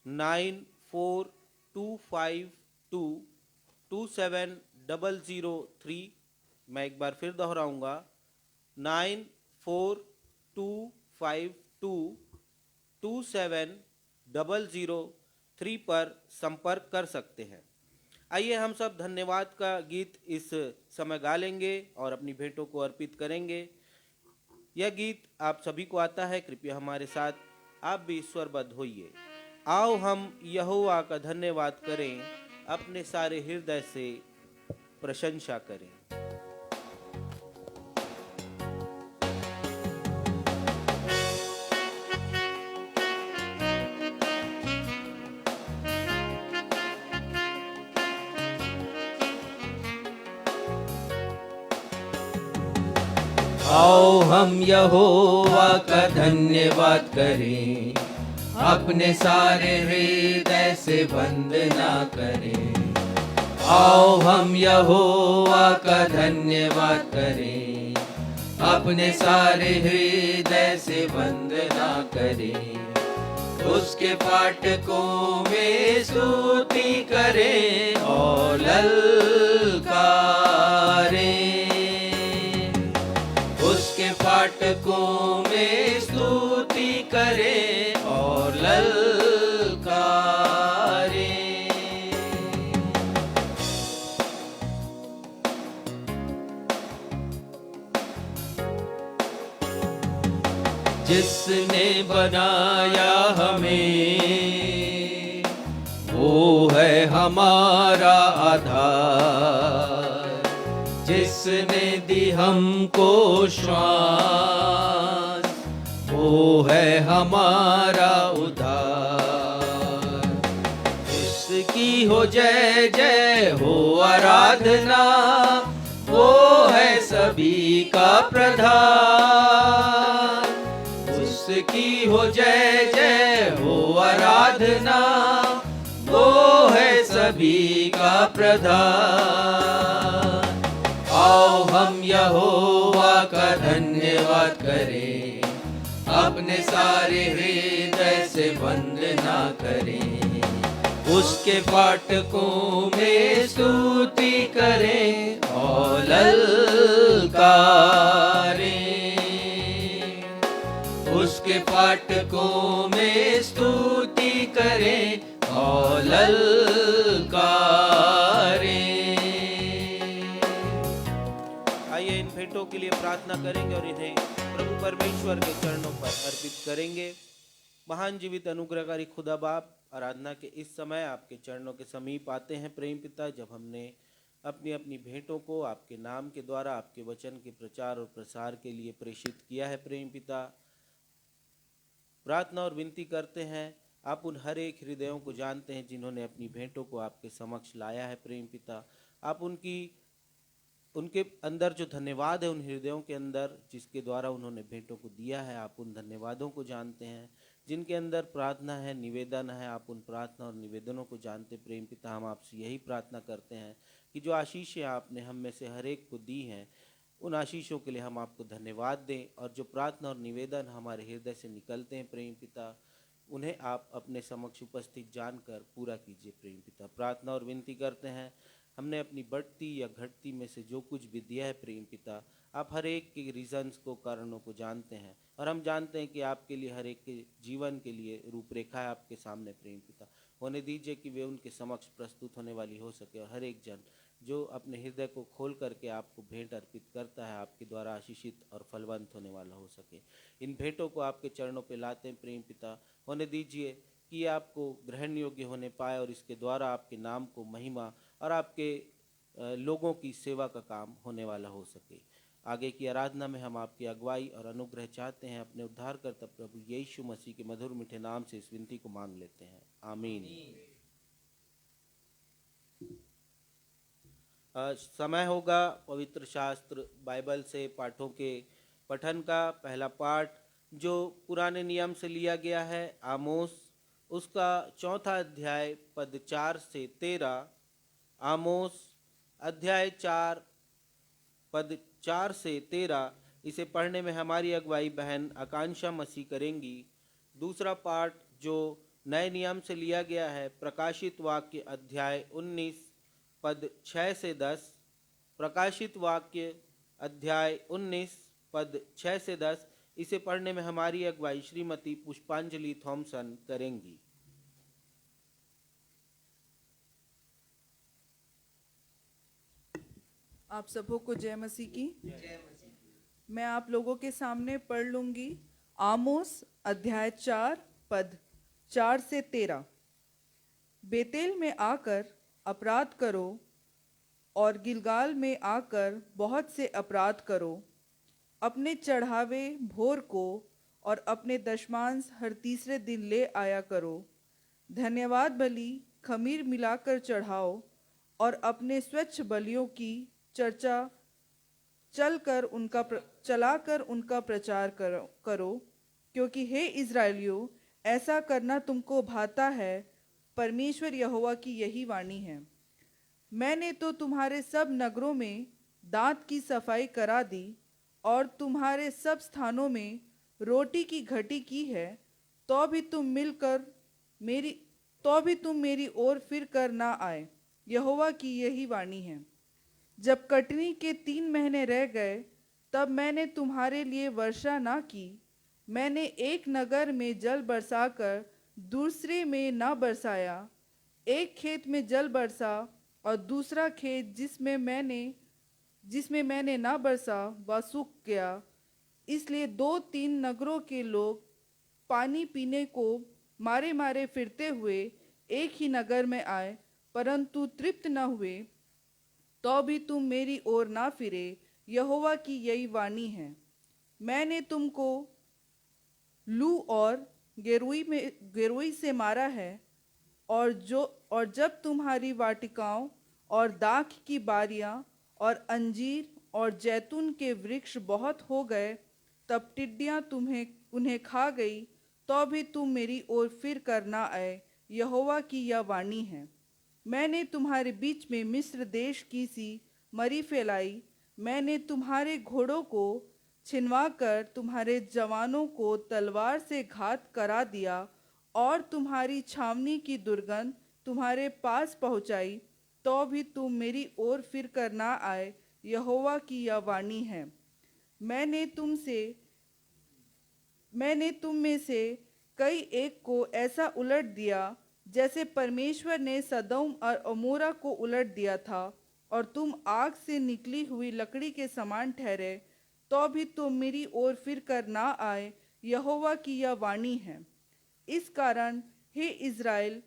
9422270003, मैं एक बार फिर दोहराऊंगा 9422270003 पर संपर्क कर सकते हैं। आइए हम सब धन्यवाद का गीत इस समय गा लेंगे और अपनी भेंटों को अर्पित करेंगे। यह गीत आप सभी को आता है, कृपया हमारे साथ आप भी स्वरबद्ध होइए। आओ हम यहोवा का धन्यवाद करें, अपने सारे हृदय से प्रशंसा करें। आओ हम यहोवा का धन्यवाद करें, अपने सारे हृदय से वंदना करें। आओ हम यहोवा का धन्यवाद करें, अपने सारे हृदय से वंदना करें। उसके फाटकों में स्तुति करें और ललकारें। उसके फाटकों में स्तुति करें और ललकारें। जिसने बनाया हमें, वो है हमारा आधार। जिसने दी हमको श्वास, वो है हमारा उद्धार। उसकी हो जय जय हो आराधना, वो है सभी का प्रधान। उसकी हो जय जय हो आराधना, वो है सभी का प्रधान। आओ हम यहोवा का धन्यवाद करें, अपने सारे हृदय से वंदना करें। उसके फाटकों में स्तुति करें और ललकारें। उसके फाटकों में स्तुति करें और ललकारें। आइए इन भेंटों के लिए प्रार्थना करेंगे और इन्हें प्रभु परमेश्वर के चरणों पर अर्पित करेंगे। महान जीवित अनुग्रहकारी खुदा बाप, आराधना के इस समय आपके चरणों के समीप आते हैं प्रेम पिता, जब हमने अपनी अपनी भेंटों को आपके नाम के द्वारा आपके वचन के प्रचार और प्रसार के लिए प्रेषित किया है। प्रेम पिता, प्रार्थना और विनती करते हैं, आप उन हर एक हृदयों को जानते हैं जिन्होंने अपनी भेंटों को आपके समक्ष लाया है। प्रेम पिता, आप उनके अंदर जो धन्यवाद है, उन हृदयों के अंदर जिसके द्वारा उन्होंने भेंटों को दिया है, आप उन धन्यवादों को जानते हैं। जिनके अंदर प्रार्थना है, निवेदन है, आप उन प्रार्थना और निवेदनों को जानते। प्रेम पिता, हम आपसे यही प्रार्थना करते हैं कि जो आशीषें आपने हम में से हर एक को दी हैं, उन आशीषों के लिए हम आपको धन्यवाद दें। और जो प्रार्थना और निवेदन हमारे हृदय से निकलते हैं प्रेम पिता, उन्हें आप अपने समक्ष उपस्थित जानकर पूरा कीजिए। प्रेम पिता, प्रार्थना और विनती करते हैं, हमने अपनी बढ़ती या घटती में से जो कुछ भी दिया है प्रेम पिता, आप हर एक के रीजंस को, कारणों को जानते हैं। और हम जानते हैं कि आपके लिए हर एक के जीवन के लिए रूपरेखा है आपके सामने। प्रेम पिता, होने दीजिए कि वे उनके समक्ष प्रस्तुत होने वाली हो सके और हर एक जन जो अपने हृदय को खोल करके आपको भेंट अर्पित करता है, आपके द्वारा आशीषित और फलवंत होने वाला हो सके। इन भेंटों को आपके चरणों पे लाते हैं प्रेम पिता, होने दीजिए कि ये आपको ग्रहण योग्य होने पाए और इसके द्वारा आपके नाम को महिमा और आपके लोगों की सेवा का काम होने वाला हो सके। आगे की आराधना में हम आपकी अगुवाई और अनुग्रह चाहते हैं। अपने उद्धारकर्ता प्रभु यीशु मसीह के मधुर मीठे नाम से इस विनती को मांग लेते हैं, आमीन। समय होगा पवित्र शास्त्र बाइबल से पाठों के पठन का। पहला पाठ जो पुराने नियम से लिया गया है, आमोस उसका 4 अध्याय पद 4 से 13। आमोस अध्याय 4 पद 4 से 13। इसे पढ़ने में हमारी अगुवाई बहन आकांक्षा मसीह करेंगी। दूसरा पाठ जो नए नियम से लिया गया है, प्रकाशित वाक्य अध्याय 19 पद 6 से 10। प्रकाशित वाक्य अध्याय 19 पद 6 से 10। इसे पढ़ने में हमारी अगुवाई श्रीमती पुष्पांजलि थॉमसन करेंगी। आप सबों को जय मसीह की। मैं आप लोगों के सामने पढ़ लूंगी आमोस अध्याय 4 पद 4 से 13। बेतेल में आकर अपराध करो और गिलगाल में आकर बहुत से अपराध करो। अपने चढ़ावे भोर को और अपने दशमांश हर तीसरे दिन ले आया करो। धन्यवाद बलि खमीर मिलाकर चढ़ाओ और अपने स्वच्छ बलियों की चर्चा चलाकर उनका प्रचार करो, क्योंकि हे इज़राइलियों, ऐसा करना तुमको भाता है। परमेश्वर यहोवा की यही वाणी है। मैंने तो तुम्हारे सब नगरों में दांत की सफाई करा दी और तुम्हारे सब स्थानों में रोटी की घटी की है, तो भी तुम मेरी ओर फिर कर ना आए। यहोवा की यही वाणी है। जब कटनी के 3 महीने रह गए, तब मैंने तुम्हारे लिए वर्षा ना की। मैंने एक नगर में जल बरसाकर दूसरे में ना बरसाया। एक खेत में जल बरसा और दूसरा खेत जिसमें मैंने ना बरसा वह सूख गया। इसलिए 2-3 नगरों के लोग पानी पीने को मारे मारे फिरते हुए एक ही नगर में आए, परंतु तृप्त न हुए। तो भी तुम मेरी ओर ना फिरे। यहोवा की यही वाणी है। मैंने तुमको लू और गेरुई से मारा है, और जब तुम्हारी वाटिकाओं और दाख की बारियां और अंजीर और जैतून के वृक्ष बहुत हो गए, तब टिड्डियां उन्हें खा गई। तो भी तुम मेरी ओर फिर कर ना आए। यहोवा की यह वाणी है। मैंने तुम्हारे बीच में मिस्र देश की सी मरी फैलाई। मैंने तुम्हारे घोड़ों को छिनवाकर तुम्हारे जवानों को तलवार से घात करा दिया, और तुम्हारी छावनी की दुर्गंध तुम्हारे पास पहुंचाई। तो भी तुम मेरी ओर फिर कर ना आए। यहोवा की यह वाणी है। मैंने तुम में से कई एक को ऐसा उलट दिया जैसे परमेश्वर ने सदोम और अमोरा को उलट दिया था, और तुम आग से निकली हुई लकड़ी के समान ठहरे। तो भी तुम मेरी ओर फिर कर ना आए। यहोवा की यह वाणी है। इस कारण हे इज़राइल,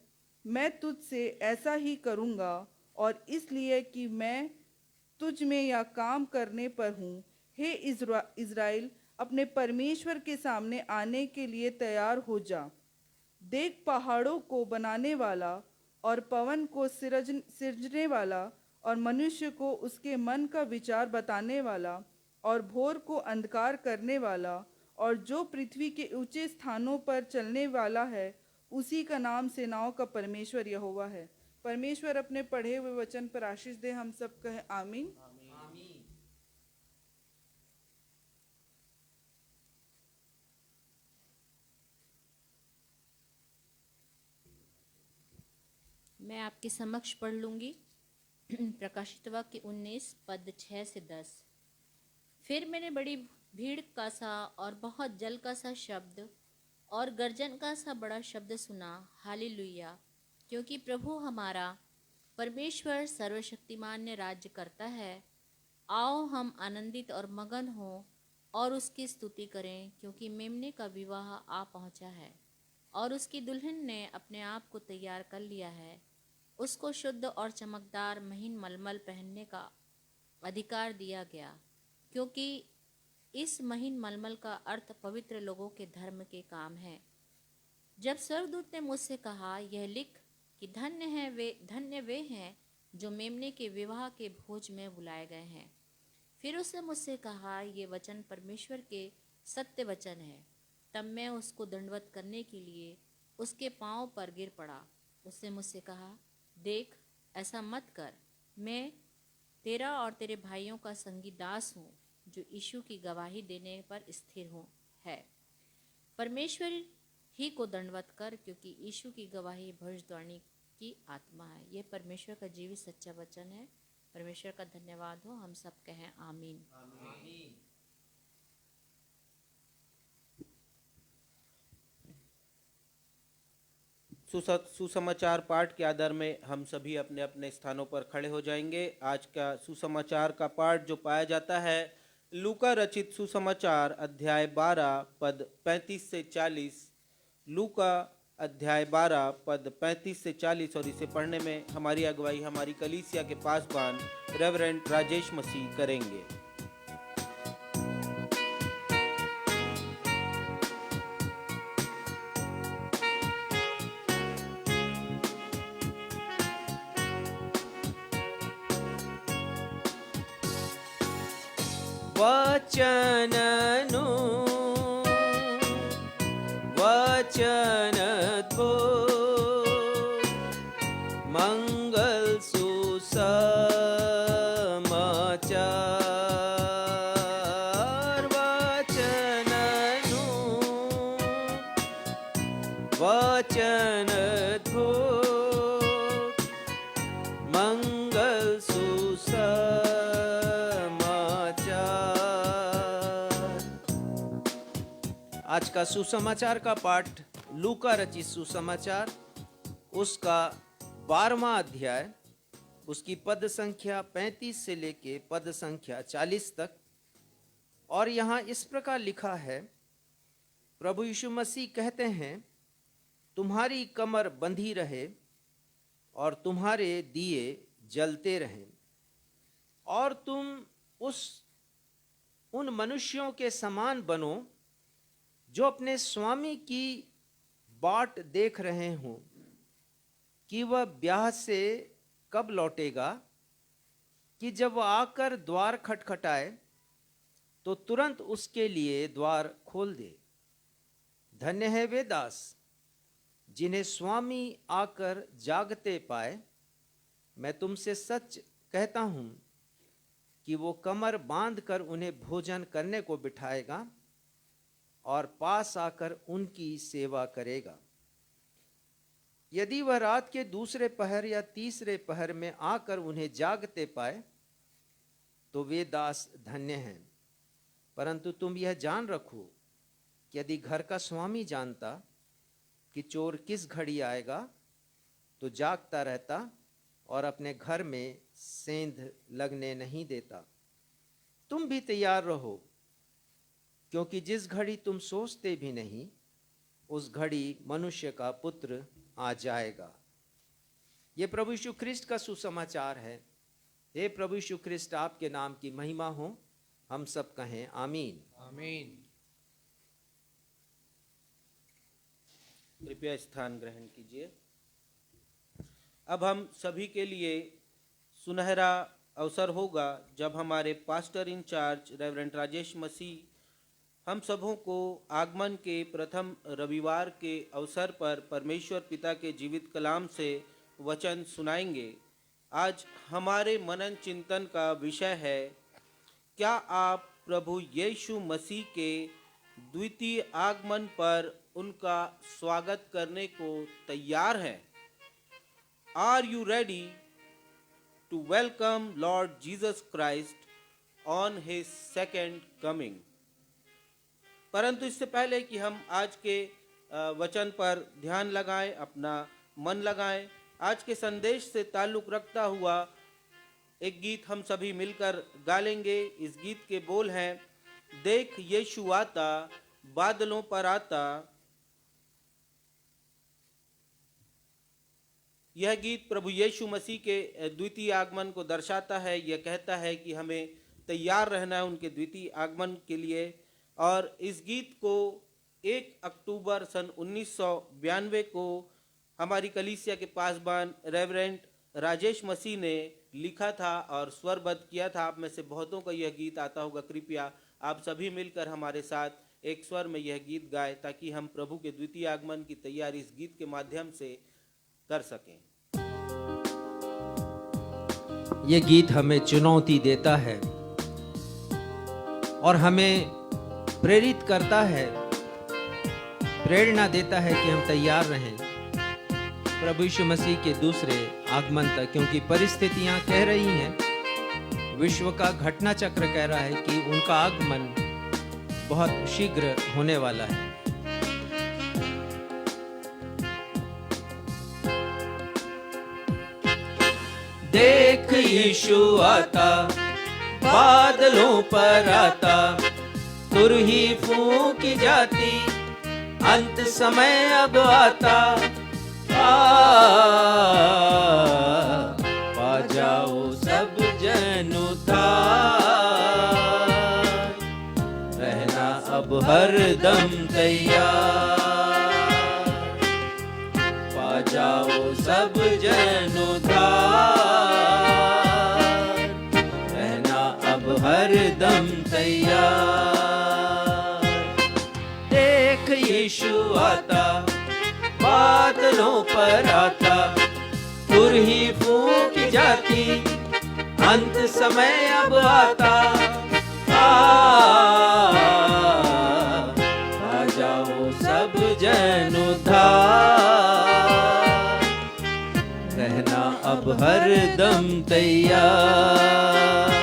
मैं तुझसे ऐसा ही करूँगा, और इसलिए कि मैं तुझ में यह काम करने पर हूँ। हे इज़राइल, अपने परमेश्वर के सामने आने के लिए तैयार हो जा। देख, पहाड़ों को बनाने वाला और पवन को सिरजने वाला और मनुष्य को उसके मन का विचार बताने वाला और भोर को अंधकार करने वाला और जो पृथ्वी के ऊंचे स्थानों पर चलने वाला है, उसी का नाम सेनाओं का परमेश्वर यहोवा है। परमेश्वर अपने पढ़े हुए वचन पर आशीष दे। हम सब कहें आमीन। मैं आपके समक्ष पढ़ लूंगी प्रकाशित वाक्य 19 पद 6 से 10। फिर मैंने बड़ी भीड़ का सा और बहुत जल का सा शब्द और गर्जन का सा बड़ा शब्द सुना, हालेलुया, क्योंकि प्रभु हमारा परमेश्वर सर्वशक्तिमान ने राज्य करता है। आओ हम आनंदित और मगन हों और उसकी स्तुति करें, क्योंकि मेमने का विवाह आ पहुंचा है और उसकी दुल्हन ने अपने आप को तैयार कर लिया है। उसको शुद्ध और चमकदार महीन मलमल पहनने का अधिकार दिया गया, क्योंकि इस महीन मलमल का अर्थ पवित्र लोगों के धर्म के काम है। जब स्वर्गदूत ने मुझसे कहा, यह लिख कि धन्य वे हैं जो मेमने के विवाह के भोज में बुलाए गए हैं। फिर उसने मुझसे कहा, ये वचन परमेश्वर के सत्य वचन है। तब मैं उसको दंडवत करने के लिए उसके पांव पर गिर पड़ा। उसने मुझसे कहा, देख, ऐसा मत कर। मैं तेरा और तेरे भाइयों का संगी दास हूँ, जो यीशु की गवाही देने पर स्थिर है। परमेश्वर ही को दंडवत कर, क्योंकि यीशु की गवाही भविष्यवाणी की आत्मा है। यह परमेश्वर का जीवित सच्चा वचन है। परमेश्वर का धन्यवाद हो। हम सब कहें आमीन। सुसमाचार पाठ के आधार में हम सभी अपने अपने स्थानों पर खड़े हो जाएंगे। आज का सुसमाचार का पाठ जो पाया जाता है लूका रचित सुसमाचार अध्याय 12 पद 35 से 40। लूका अध्याय 12 पद 35 से 40 और इसे पढ़ने में हमारी अगुवाई हमारी कलीसिया के पासबान रेवरेंड राजेश मसीह करेंगे। वचननु वचनद्भुत मंगल सुसमाचार। वचननु वचनद्भुत मंगल आज का सुसमाचार का पाठ लूका रचित सुसमाचार उसका 12वां अध्याय उसकी पद संख्या 35 से लेके पद संख्या 40 तक। और यहाँ इस प्रकार लिखा है, प्रभु यीशु मसीह कहते हैं, तुम्हारी कमर बंधी रहे और तुम्हारे दिए जलते रहें और तुम उन मनुष्यों के समान बनो जो अपने स्वामी की बाट देख रहे हों कि वह ब्याह से कब लौटेगा, कि जब वह आकर द्वार खटखटाए तो तुरंत उसके लिए द्वार खोल दे। धन्य है वे दास जिन्हें स्वामी आकर जागते पाए। मैं तुमसे सच कहता हूं कि वो कमर बांधकर उन्हें भोजन करने को बिठाएगा और पास आकर उनकी सेवा करेगा। यदि वह रात के दूसरे पहर या तीसरे पहर में आकर उन्हें जागते पाए तो वे दास धन्य हैं। परंतु तुम यह जान रखो कि यदि घर का स्वामी जानता कि चोर किस घड़ी आएगा तो जागता रहता और अपने घर में सेंध लगने नहीं देता। तुम भी तैयार रहो, क्योंकि जिस घड़ी तुम सोचते भी नहीं उस घड़ी मनुष्य का पुत्र आ जाएगा। ये प्रभु यीशु ख्रिस्ट का सुसमाचार है। हे प्रभु यीशु ख्रिस्ट, आपके नाम की महिमा हो। हम सब कहें आमीन। आमीन। कृपया स्थान ग्रहण कीजिए। अब हम सभी के लिए सुनहरा अवसर होगा जब हमारे पास्टर इंचार्ज रेवरेंड राजेश मसीह हम सबों को आगमन के प्रथम रविवार के अवसर पर परमेश्वर पिता के जीवित कलाम से वचन सुनाएंगे। आज हमारे मनन चिंतन का विषय है, क्या आप प्रभु यीशु मसीह के द्वितीय आगमन पर उनका स्वागत करने को तैयार हैं? Are you ready to welcome Lord Jesus Christ on his second coming? परंतु इससे पहले कि हम आज के वचन पर ध्यान लगाएं, अपना मन लगाएं, आज के संदेश से ताल्लुक रखता हुआ एक गीत हम सभी मिलकर गा लेंगे। इस गीत के बोल हैं, देख यीशु आता बादलों पर आता। यह गीत प्रभु यीशु मसीह के द्वितीय आगमन को दर्शाता है। यह कहता है कि हमें तैयार रहना है उनके द्वितीय आगमन के लिए। और इस गीत को 1 अक्टूबर सन 1992 को हमारी कलीसिया के पासबान रेवरेंड राजेश मसीह ने लिखा था और स्वरबद्ध किया था। आप में से बहुतों को यह गीत आता होगा। कृपया आप सभी मिलकर हमारे साथ एक स्वर में यह गीत गाएं ताकि हम प्रभु के द्वितीय आगमन की तैयारी इस गीत के माध्यम से कर सकें। ये गीत हमें चुनौती देता है और हमें प्रेरित करता है, प्रेरणा देता है कि हम तैयार रहें प्रभु यीशु मसीह के दूसरे आगमन तक, क्योंकि परिस्थितियां कह रही हैं, विश्व का घटना चक्र कह रहा है कि उनका आगमन बहुत शीघ्र होने वाला है। देख यीशु आता बादलों पर आता, तुरही फूंकी जाती अंत समय अब आता, पा जाओ सब जन उद्धार, रहना अब हरदम तैयार, पा जाओ सब जन उद्धार, रहना अब हरदम तैयार। देख यीशु आता, बादलों पर आता, तुरही फूंक जाती, अंत समय अब आता, आ जाओ सब जन उद्धार, रहना अब हरदम तैयार,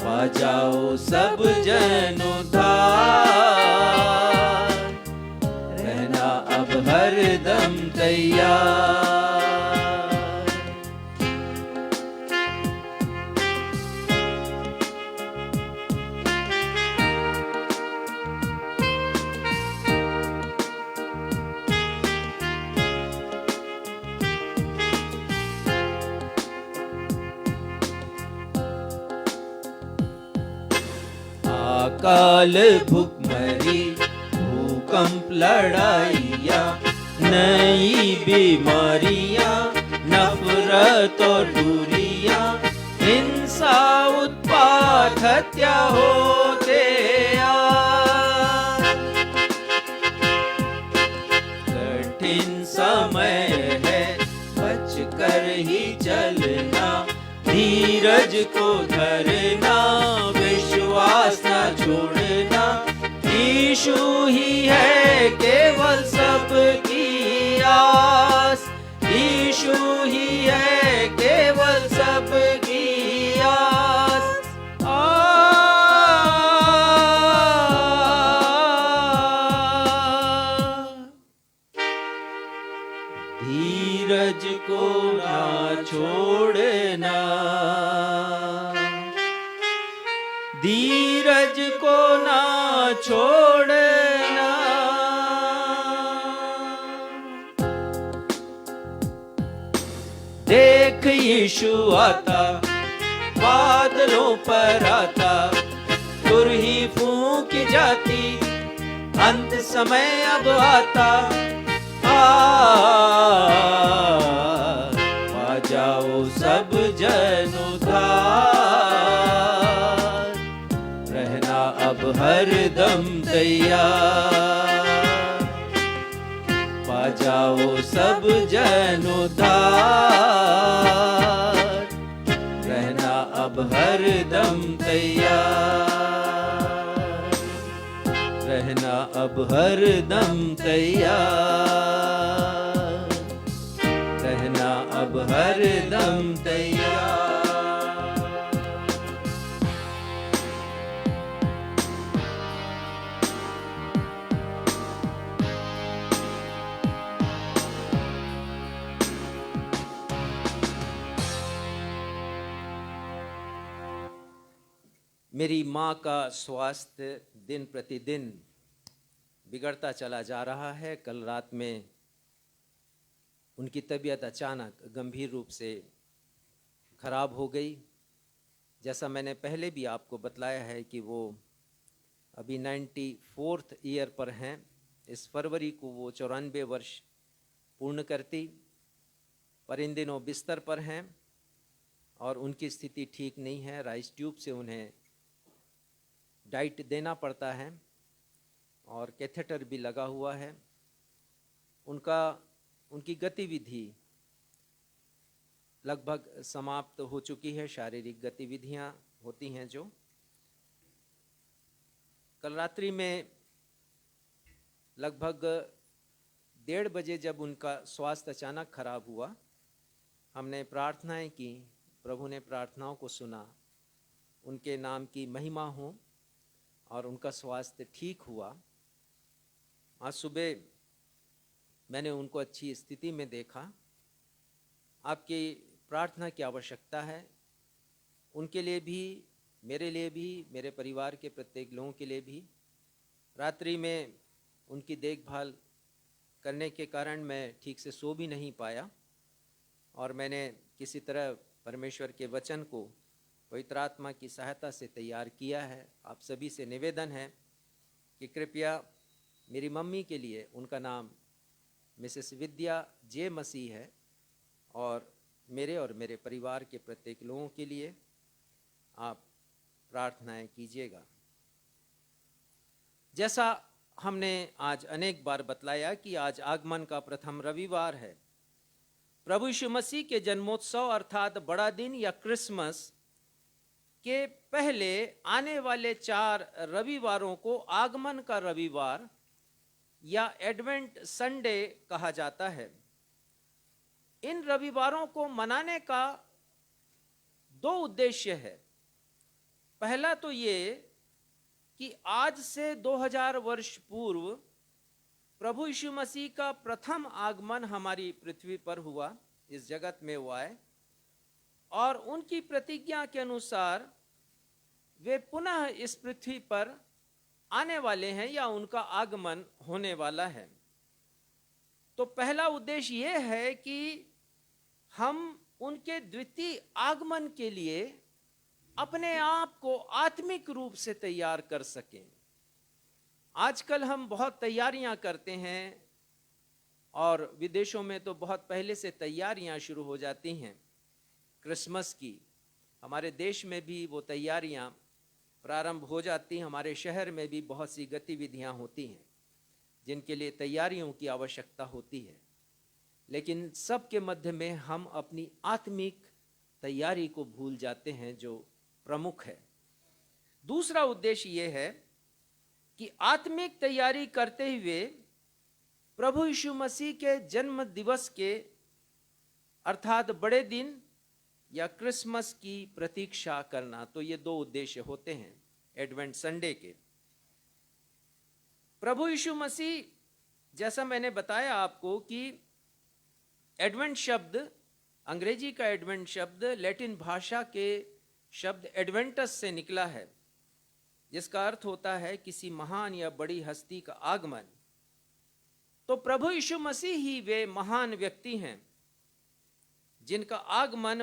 आ जाओ सब जन उद्धार, रहना अब हरदम तैयार। अकाल भुखमरी भूकंप लड़ाइयाँ, नई बीमारियाँ, नफरत और दूरियाँ, हिंसा उत्पात हत्या होते कठिन समय है, बच कर ही चलना, धीरज को धरना, विश्वास न छोड़ना, यीशु ही है केवल सबकी आस, यीशु ही है केवल सबकी आस। धीरज को ना छोड़ना, धीरज को ना छोड़ना, देख यीशु आता, बादलों पर आता, तुरही फूंक जाती, अंत समय अब आता, पा जाओ सब जन उद्धार, रहना अब हरदम तैयार, पा जाओ सब जन उद्धार, रहना अब हरदम तैयार, रहना अब हरदम तैयार, रहना अब हरदम तैयार। मेरी माँ का स्वास्थ्य दिन प्रतिदिन बिगड़ता चला जा रहा है। कल रात में उनकी तबीयत अचानक गंभीर रूप से खराब हो गई। जैसा मैंने पहले भी आपको बतलाया है कि वो अभी 94th ईयर पर हैं। इस फरवरी को वो 94 वर्ष पूर्ण करती, पर इन दिनों बिस्तर पर हैं और उनकी स्थिति ठीक नहीं है। राइस ट्यूब से उन्हें डाइट देना पड़ता है और कैथेटर भी लगा हुआ है। उनकी गतिविधि लगभग समाप्त हो चुकी है। शारीरिक गतिविधियां होती हैं जो कल रात्रि में लगभग 1:30 बजे जब उनका स्वास्थ्य अचानक खराब हुआ, हमने प्रार्थनाएं की। प्रभु ने प्रार्थनाओं को सुना, उनके नाम की महिमा हो और उनका स्वास्थ्य ठीक हुआ। आज सुबह मैंने उनको अच्छी स्थिति में देखा। आपकी प्रार्थना की आवश्यकता है, उनके लिए भी, मेरे लिए भी, मेरे परिवार के प्रत्येक लोगों के लिए भी। रात्रि में उनकी देखभाल करने के कारण मैं ठीक से सो भी नहीं पाया, और मैंने किसी तरह परमेश्वर के वचन को पवित्र आत्मा की सहायता से तैयार किया है। आप सभी से निवेदन है कि कृपया मेरी मम्मी के लिए, उनका नाम मिसेस विद्या जे मसीह है, और मेरे परिवार के प्रत्येक लोगों के लिए आप प्रार्थनाएं कीजिएगा। जैसा हमने आज अनेक बार बतलाया कि आज आगमन का प्रथम रविवार है। प्रभु यीशु मसीह के जन्मोत्सव अर्थात बड़ा दिन या क्रिसमस के पहले आने वाले 4 रविवारों को आगमन का रविवार या एडवेंट संडे कहा जाता है। इन रविवारों को मनाने का 2 उद्देश्य है। पहला तो ये कि आज से 2000 वर्ष पूर्व प्रभु यीशु मसीह का प्रथम आगमन हमारी पृथ्वी पर हुआ, इस जगत में हुआ है, और उनकी प्रतिज्ञा के अनुसार वे पुनः इस पृथ्वी पर आने वाले हैं या उनका आगमन होने वाला है। तो पहला उद्देश्य यह है कि हम उनके द्वितीय आगमन के लिए अपने आप को आत्मिक रूप से तैयार कर सकें। आजकल हम बहुत तैयारियां करते हैं, और विदेशों में तो बहुत पहले से तैयारियां शुरू हो जाती हैं क्रिसमस की। हमारे देश में भी वो तैयारियां प्रारंभ हो जाती हैं। हमारे शहर में भी बहुत सी गतिविधियां होती हैं जिनके लिए तैयारियों की आवश्यकता होती है, लेकिन सबके मध्य में हम अपनी आत्मिक तैयारी को भूल जाते हैं जो प्रमुख है। दूसरा उद्देश्य यह है कि आत्मिक तैयारी करते हुए प्रभु यीशु मसीह के जन्म दिवस के अर्थात बड़े दिन या क्रिसमस की प्रतीक्षा करना। तो ये 2 उद्देश्य होते हैं एडवेंट संडे के। प्रभु यीशु मसीह, जैसा मैंने बताया आपको कि एडवेंट शब्द, अंग्रेजी का एडवेंट शब्द लैटिन भाषा के शब्द एडवेंटस से निकला है, जिसका अर्थ होता है किसी महान या बड़ी हस्ती का आगमन। तो प्रभु यीशु मसीह ही वे महान व्यक्ति हैं जिनका आगमन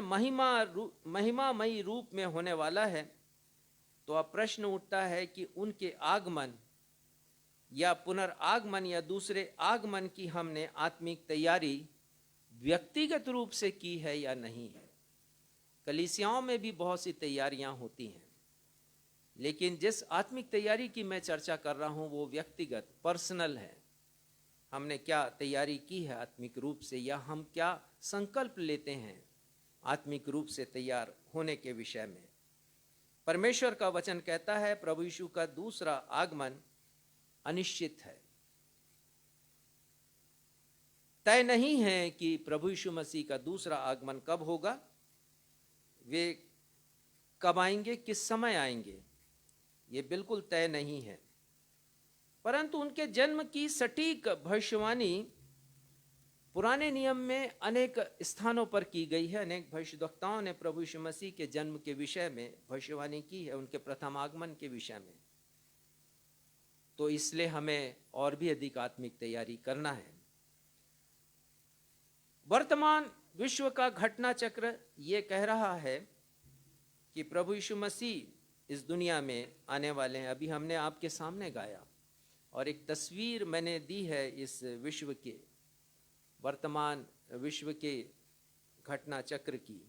महिमामयी रूप में होने वाला है। तो अब प्रश्न उठता है कि उनके आगमन या पुनर्आगमन या दूसरे आगमन की हमने आत्मिक तैयारी व्यक्तिगत रूप से की है या नहीं है। कलीसियाओं में भी बहुत सी तैयारियां होती हैं, लेकिन जिस आत्मिक तैयारी की मैं चर्चा कर रहा हूं वो व्यक्तिगत, पर्सनल है। हमने क्या तैयारी की है आत्मिक रूप से, या हम क्या संकल्प लेते हैं आत्मिक रूप से तैयार होने के विषय में। परमेश्वर का वचन कहता है प्रभु यीशु का दूसरा आगमन अनिश्चित है। तय नहीं है कि प्रभु यीशु मसीह का दूसरा आगमन कब होगा, वे कब आएंगे, किस समय आएंगे, ये बिल्कुल तय नहीं है। परंतु उनके जन्म की सटीक भविष्यवाणी पुराने नियम में अनेक स्थानों पर की गई है। अनेक भविष्यद्वक्ताओं ने प्रभु यीशु मसीह के जन्म के विषय में भविष्यवाणी की है, उनके प्रथम आगमन के विषय में। तो इसलिए हमें और भी अधिक आत्मिक तैयारी करना है। वर्तमान विश्व का घटना चक्र ये कह रहा है कि प्रभु यीशु मसीह इस दुनिया में आने वाले हैं। अभी हमने आपके सामने गाया, और एक तस्वीर मैंने दी है इस विश्व के, वर्तमान विश्व के घटना चक्र की।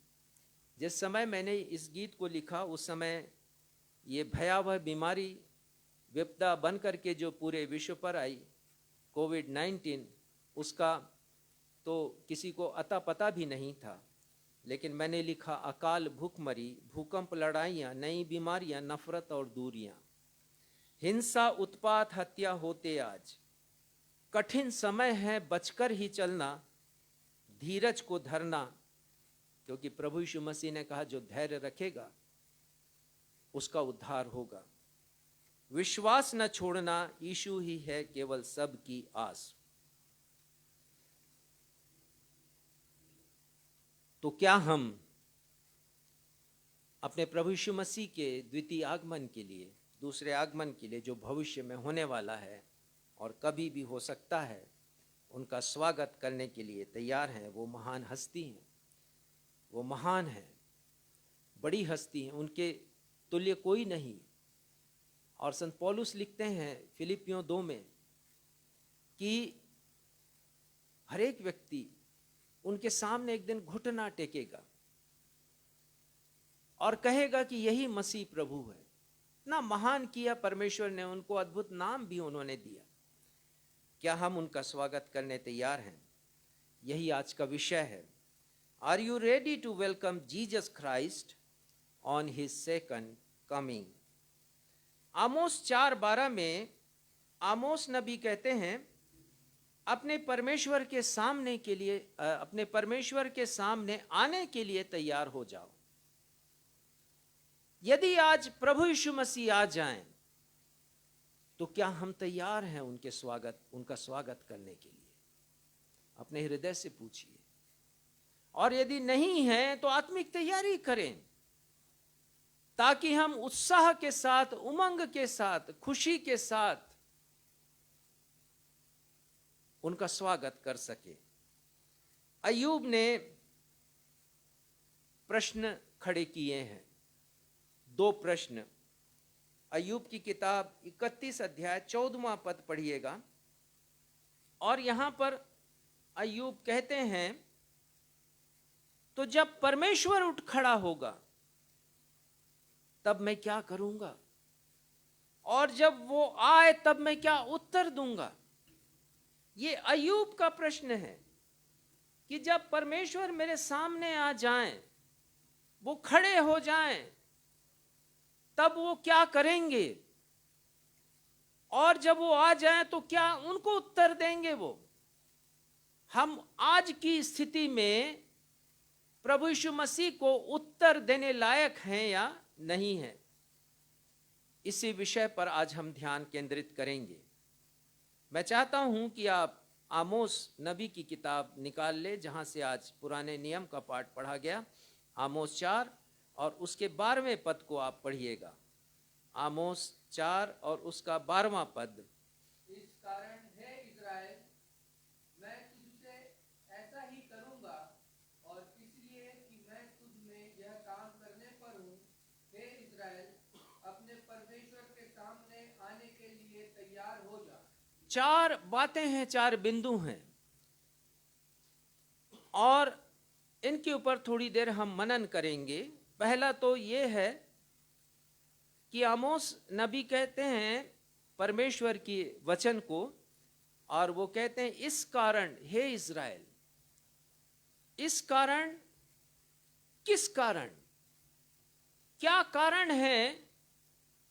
जिस समय मैंने इस गीत को लिखा उस समय ये भयावह बीमारी विपदा बन करके जो पूरे विश्व पर आई, कोविड-19, उसका तो किसी को अता पता भी नहीं था। लेकिन मैंने लिखा अकाल भूखमरी, भूकंप, लड़ाइयाँ, नई बीमारियाँ, नफरत और दूरियाँ, हिंसा, उत्पात, हत्या होते आज। कठिन समय है, बचकर ही चलना, धीरज को धरना, क्योंकि प्रभु यीशु मसीह ने कहा जो धैर्य रखेगा उसका उद्धार होगा। विश्वास न छोड़ना, यीशु ही है केवल सबकी आस। तो क्या हम अपने प्रभु यीशु मसीह के द्वितीय आगमन के लिए, दूसरे आगमन के लिए जो भविष्य में होने वाला है, और कभी भी हो सकता है उनका स्वागत करने के लिए तैयार हैं। वो महान हस्ती हैं, वो महान हैं, बड़ी हस्ती हैं, उनके तुल्य कोई नहीं। और संत पौलुस लिखते हैं फिलिपियों 2 में कि हर एक व्यक्ति उनके सामने एक दिन घुटना टेकेगा और कहेगा कि यही मसीह प्रभु है। ना महान किया परमेश्वर ने उनको, अद्भुत नाम भी उन्होंने दिया। क्या हम उनका स्वागत करने तैयार हैं? यही आज का विषय है। Are you ready to welcome Jesus Christ on his second coming? Amos 4:12 में आमोस नबी कहते हैं अपने परमेश्वर के सामने के लिए, अपने परमेश्वर के सामने आने के लिए तैयार हो जाओ। यदि आज प्रभु यीशु मसीह आ जाएं तो क्या हम तैयार हैं उनका स्वागत करने के लिए? अपने हृदय से पूछिए। और यदि नहीं है तो आत्मिक तैयारी करें, ताकि हम उत्साह के साथ, उमंग के साथ, खुशी के साथ उनका स्वागत कर सके। अय्यूब ने प्रश्न खड़े किए हैं, 2 प्रश्न। अय्यूब की किताब 31 अध्याय 14वां पद पढ़िएगा। और यहां पर अय्यूब कहते हैं, तो जब परमेश्वर उठ खड़ा होगा तब मैं क्या करूंगा, और जब वो आए तब मैं क्या उत्तर दूंगा? ये अय्यूब का प्रश्न है कि जब परमेश्वर मेरे सामने आ जाएं, वो खड़े हो जाएं, तब वो क्या करेंगे, और जब वो आ जाएं तो क्या उनको उत्तर देंगे वो? हम आज की स्थिति में प्रभु यीशु मसीह को उत्तर देने लायक हैं या नहीं है? इसी विषय पर आज हम ध्यान केंद्रित करेंगे। मैं चाहता हूं कि आप आमोस नबी की किताब निकाल ले, जहां से आज पुराने नियम का पाठ पढ़ा गया। आमोस 4 और उसके 12वें पद को आप पढ़िएगा। आमोस 4 और उसका 12वां पद। इस कारण हे इज़राइल, मैं तुझसे ऐसा ही करूंगा, और इसलिए कि मैं तुझ में यह काम करने पर हूँ। हे इज़राइल, अपने परमेश्वर के सामने आने के लिए तैयार हो जा। 4 बातें हैं, 4 बिंदु हैं, और इनके ऊपर थोड़ी देर हम मनन करेंगे। पहला तो ये है कि आमोस नबी कहते हैं परमेश्वर की वचन को, और वो कहते हैं इस कारण हे इज़राइल। इस कारण, किस कारण, क्या कारण है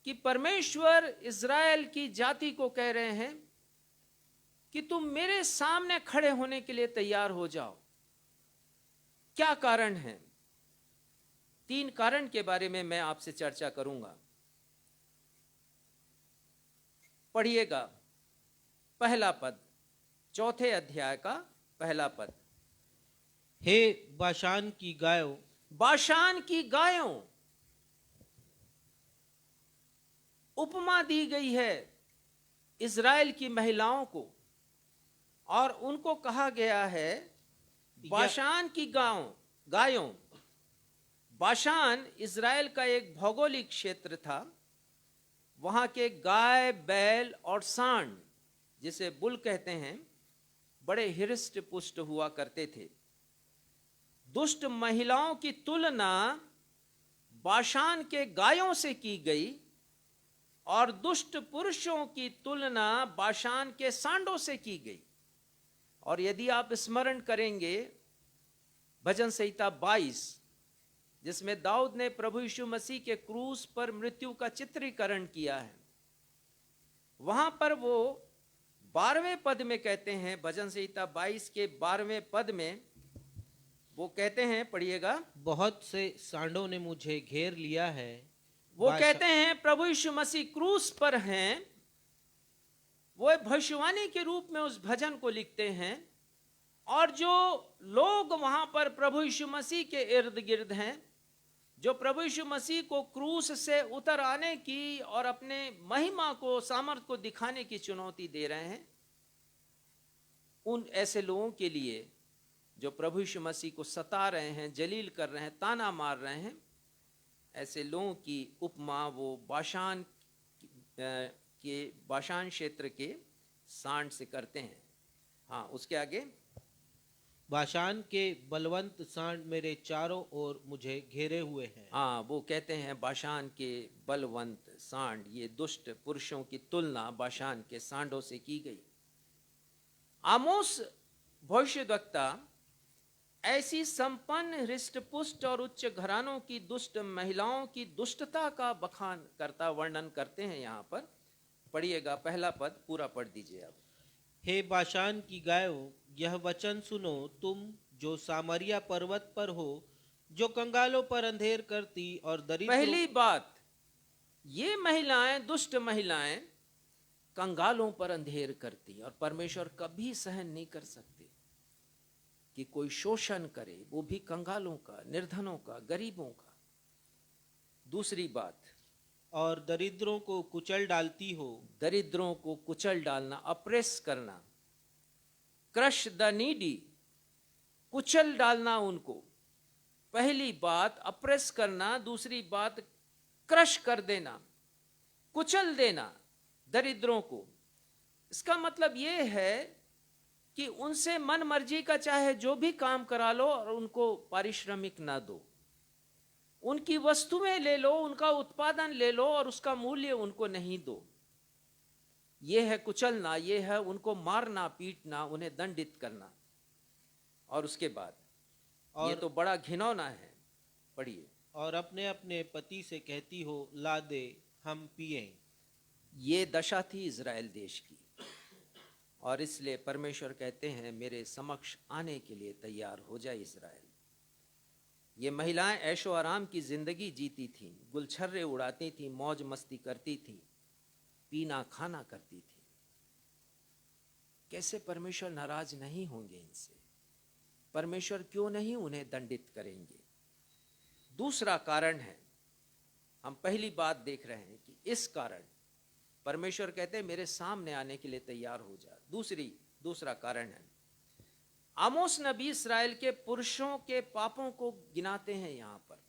कि परमेश्वर इज़राइल की जाति को कह रहे हैं कि तुम मेरे सामने खड़े होने के लिए तैयार हो जाओ? क्या कारण है? 3 कारण के बारे में मैं आपसे चर्चा करूंगा। पढ़िएगा पहला पद, 4थे अध्याय का पहला पद। हे बाशान की गायों, बाशान की गायों, उपमा दी गई है इज़राइल की महिलाओं को, और उनको कहा गया है बाशान की गायों। बाशान इज़राइल का एक भौगोलिक क्षेत्र था। वहां के गाय, बैल और सांड, जिसे बुल कहते हैं, बड़े हिृष्ट पुष्ट हुआ करते थे। दुष्ट महिलाओं की तुलना बाशान के गायों से की गई, और दुष्ट पुरुषों की तुलना बाशान के सांडों से की गई। और यदि आप स्मरण करेंगे भजन संहिता 22, जिसमें दाऊद ने प्रभु यीशु मसीह के क्रूस पर मृत्यु का चित्रीकरण किया है, वहां पर वो 12वें पद में कहते हैं, भजन संहिता 22 के 12वें पद में वो कहते हैं, पढ़िएगा। बहुत से सांडों ने मुझे घेर लिया है। वो कहते हैं प्रभु यीशु मसीह क्रूस पर हैं। वो एक भविष्यवाणी के रूप में उस भजन को लिखते हैं, और जो लोग वहां पर प्रभु यीशु मसीह के इर्द गिर्द हैं, जो प्रभु यीशु मसीह को क्रूस से उतर आने की और अपने महिमा को, सामर्थ को दिखाने की चुनौती दे रहे हैं, उन ऐसे लोगों के लिए जो प्रभु यीशु मसीह को सता रहे हैं, जलील कर रहे हैं, ताना मार रहे हैं, ऐसे लोगों की उपमा वो बाशान क्षेत्र के सांड से करते हैं। हाँ, उसके आगे, बाशान के बलवंत सांड मेरे चारों ओर मुझे घेरे हुए हैं। हाँ, वो कहते हैं बाशान के बलवंत सांड, ये दुष्ट पुरुषों की तुलना बाशान के सांडों से की गई। आमोस भविष्यद्वक्ता ऐसी संपन्न, हृष्टपुष्ट और उच्च घरानों की दुष्ट महिलाओं की दुष्टता का बखान करता, वर्णन करते हैं। यहाँ पर पढ़िएगा, पहला पद पूरा पढ़ दीजिए अब। हे बाशान की गायों, यह वचन सुनो, तुम जो सामरिया पर्वत पर हो, जो कंगालों पर अंधेर करती और दरिद्रों। पहली बात, ये महिलाएं, दुष्ट महिलाएं कंगालों पर अंधेर करती, और परमेश्वर कभी सहन नहीं कर सकते कि कोई शोषण करे, वो भी कंगालों का, निर्धनों का, गरीबों का। दूसरी बात, और दरिद्रों को कुचल डालती हो। दरिद्रों को कुचल डालना, अप्रेस करना, क्रश द नीडी, कुचल डालना उनको। पहली बात अप्रेस करना, दूसरी बात क्रश कर देना, कुचल देना दरिद्रों को। इसका मतलब ये है कि उनसे मन मर्जी का चाहे जो भी काम करा लो और उनको पारिश्रमिक ना दो, उनकी वस्तुएं ले लो, उनका उत्पादन ले लो और उसका मूल्य उनको नहीं दो। यह है कुचलना, यह है उनको मारना, पीटना, उन्हें दंडित करना। और उसके बाद ये तो बड़ा घिनौना है, पढ़िए। और अपने अपने पति से कहती हो, ला दे हम पिएं। ये दशा थी इज़राइल देश की, और इसलिए परमेश्वर कहते हैं मेरे समक्ष आने के लिए तैयार हो जाए इज़राइल। ये महिलाएं ऐशो आराम की जिंदगी जीती थीं, गुलछर्रे उड़ाती थीं, मौज मस्ती करती थीं, पीना खाना करती थीं। कैसे परमेश्वर नाराज नहीं होंगे इनसे? परमेश्वर क्यों नहीं उन्हें दंडित करेंगे? दूसरा कारण है, हम पहली बात देख रहे हैं कि इस कारण परमेश्वर कहते हैं मेरे सामने आने के लिए तैयार हो जा। दूसरा कारण है, आमोस नबी इस्राएल के पुरुषों के पापों को गिनाते हैं। यहां पर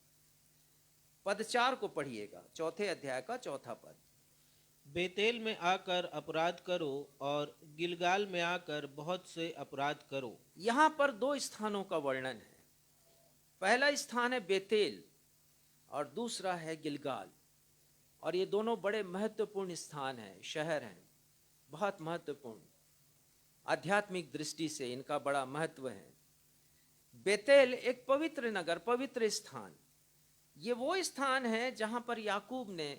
पद 4 को पढ़िएगा, 4 अध्याय का 4 पद। बेतेल में आकर अपराध करो और गिलगाल में आकर बहुत से अपराध करो। यहां पर 2 स्थानों का वर्णन है। पहला स्थान है बेतेल और दूसरा है गिलगाल, और ये दोनों बड़े महत्वपूर्ण स्थान हैं, शहर हैं, बहुत महत्वपूर्ण। आध्यात्मिक दृष्टि से इनका बड़ा महत्व है। बेतेल एक पवित्र नगर, पवित्र स्थान। ये वो स्थान है जहां पर याकूब ने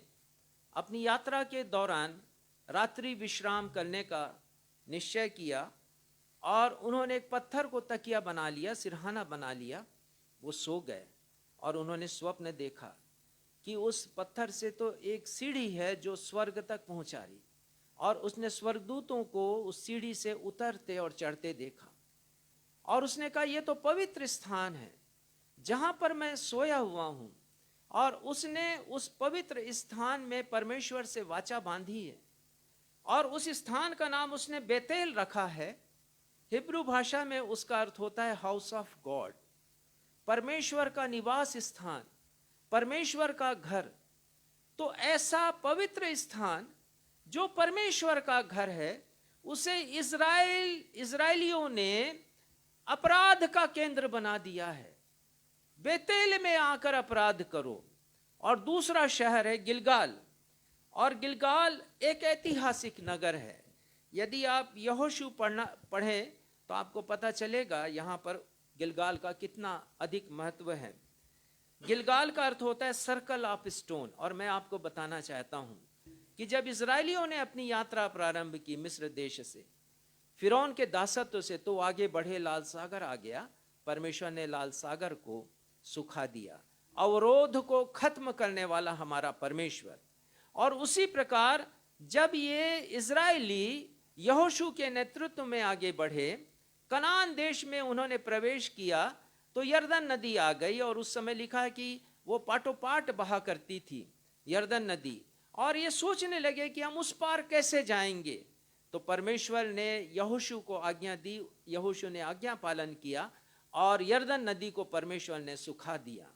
अपनी यात्रा के दौरान रात्रि विश्राम करने का निश्चय किया, और उन्होंने एक पत्थर को तकिया बना लिया, सिरहाना बना लिया। वो सो गए और उन्होंने स्वप्न देखा कि उस पत्थर से तो एक सीढ़ी है जो स्वर्ग तक पहुंचा रही, और उसने स्वर्गदूतों को उस सीढ़ी से उतरते और चढ़ते देखा, और उसने कहा ये तो पवित्र स्थान है जहां पर मैं सोया हुआ हूं। और उसने उस पवित्र स्थान में परमेश्वर से वाचा बांधी है, और उस स्थान का नाम उसने बेतेल रखा है। हिब्रू भाषा में उसका अर्थ होता है हाउस ऑफ गॉड, परमेश्वर का निवास स्थान, परमेश्वर का घर। तो ऐसा पवित्र स्थान जो परमेश्वर का घर है, उसे इजराइलियों ने अपराध का केंद्र बना दिया है। बेतेल में आकर अपराध करो। और दूसरा शहर है गिलगाल, और गिलगाल एक ऐतिहासिक नगर है। यदि आप यहोशू पढ़ें तो आपको पता चलेगा यहाँ पर गिलगाल का कितना अधिक महत्व है। गिलगाल का अर्थ होता है सर्कल ऑफ स्टोन। और मैं आपको बताना चाहता हूँ कि जब इजराइलियों ने अपनी यात्रा प्रारंभ की मिस्र देश से, फिरौन के दासत्व से, तो आगे बढ़े, लाल सागर आ गया। परमेश्वर ने लाल सागर को सुखा दिया, अवरोध को खत्म करने वाला हमारा परमेश्वर। और उसी प्रकार जब ये इजराइली यहोशू के नेतृत्व में आगे बढ़े, कनान देश में उन्होंने प्रवेश किया, तो यरदन नदी आ गई, और उस समय लिखा है कि वो पाटोपाट बहा करती थी यरदन नदी, और ये सोचने लगे कि हम उस पार कैसे जाएंगे। तो परमेश्वर ने यहोशू को आज्ञा दी, यहोशू ने आज्ञा पालन किया और यरदन नदी को परमेश्वर ने सुखा दिया।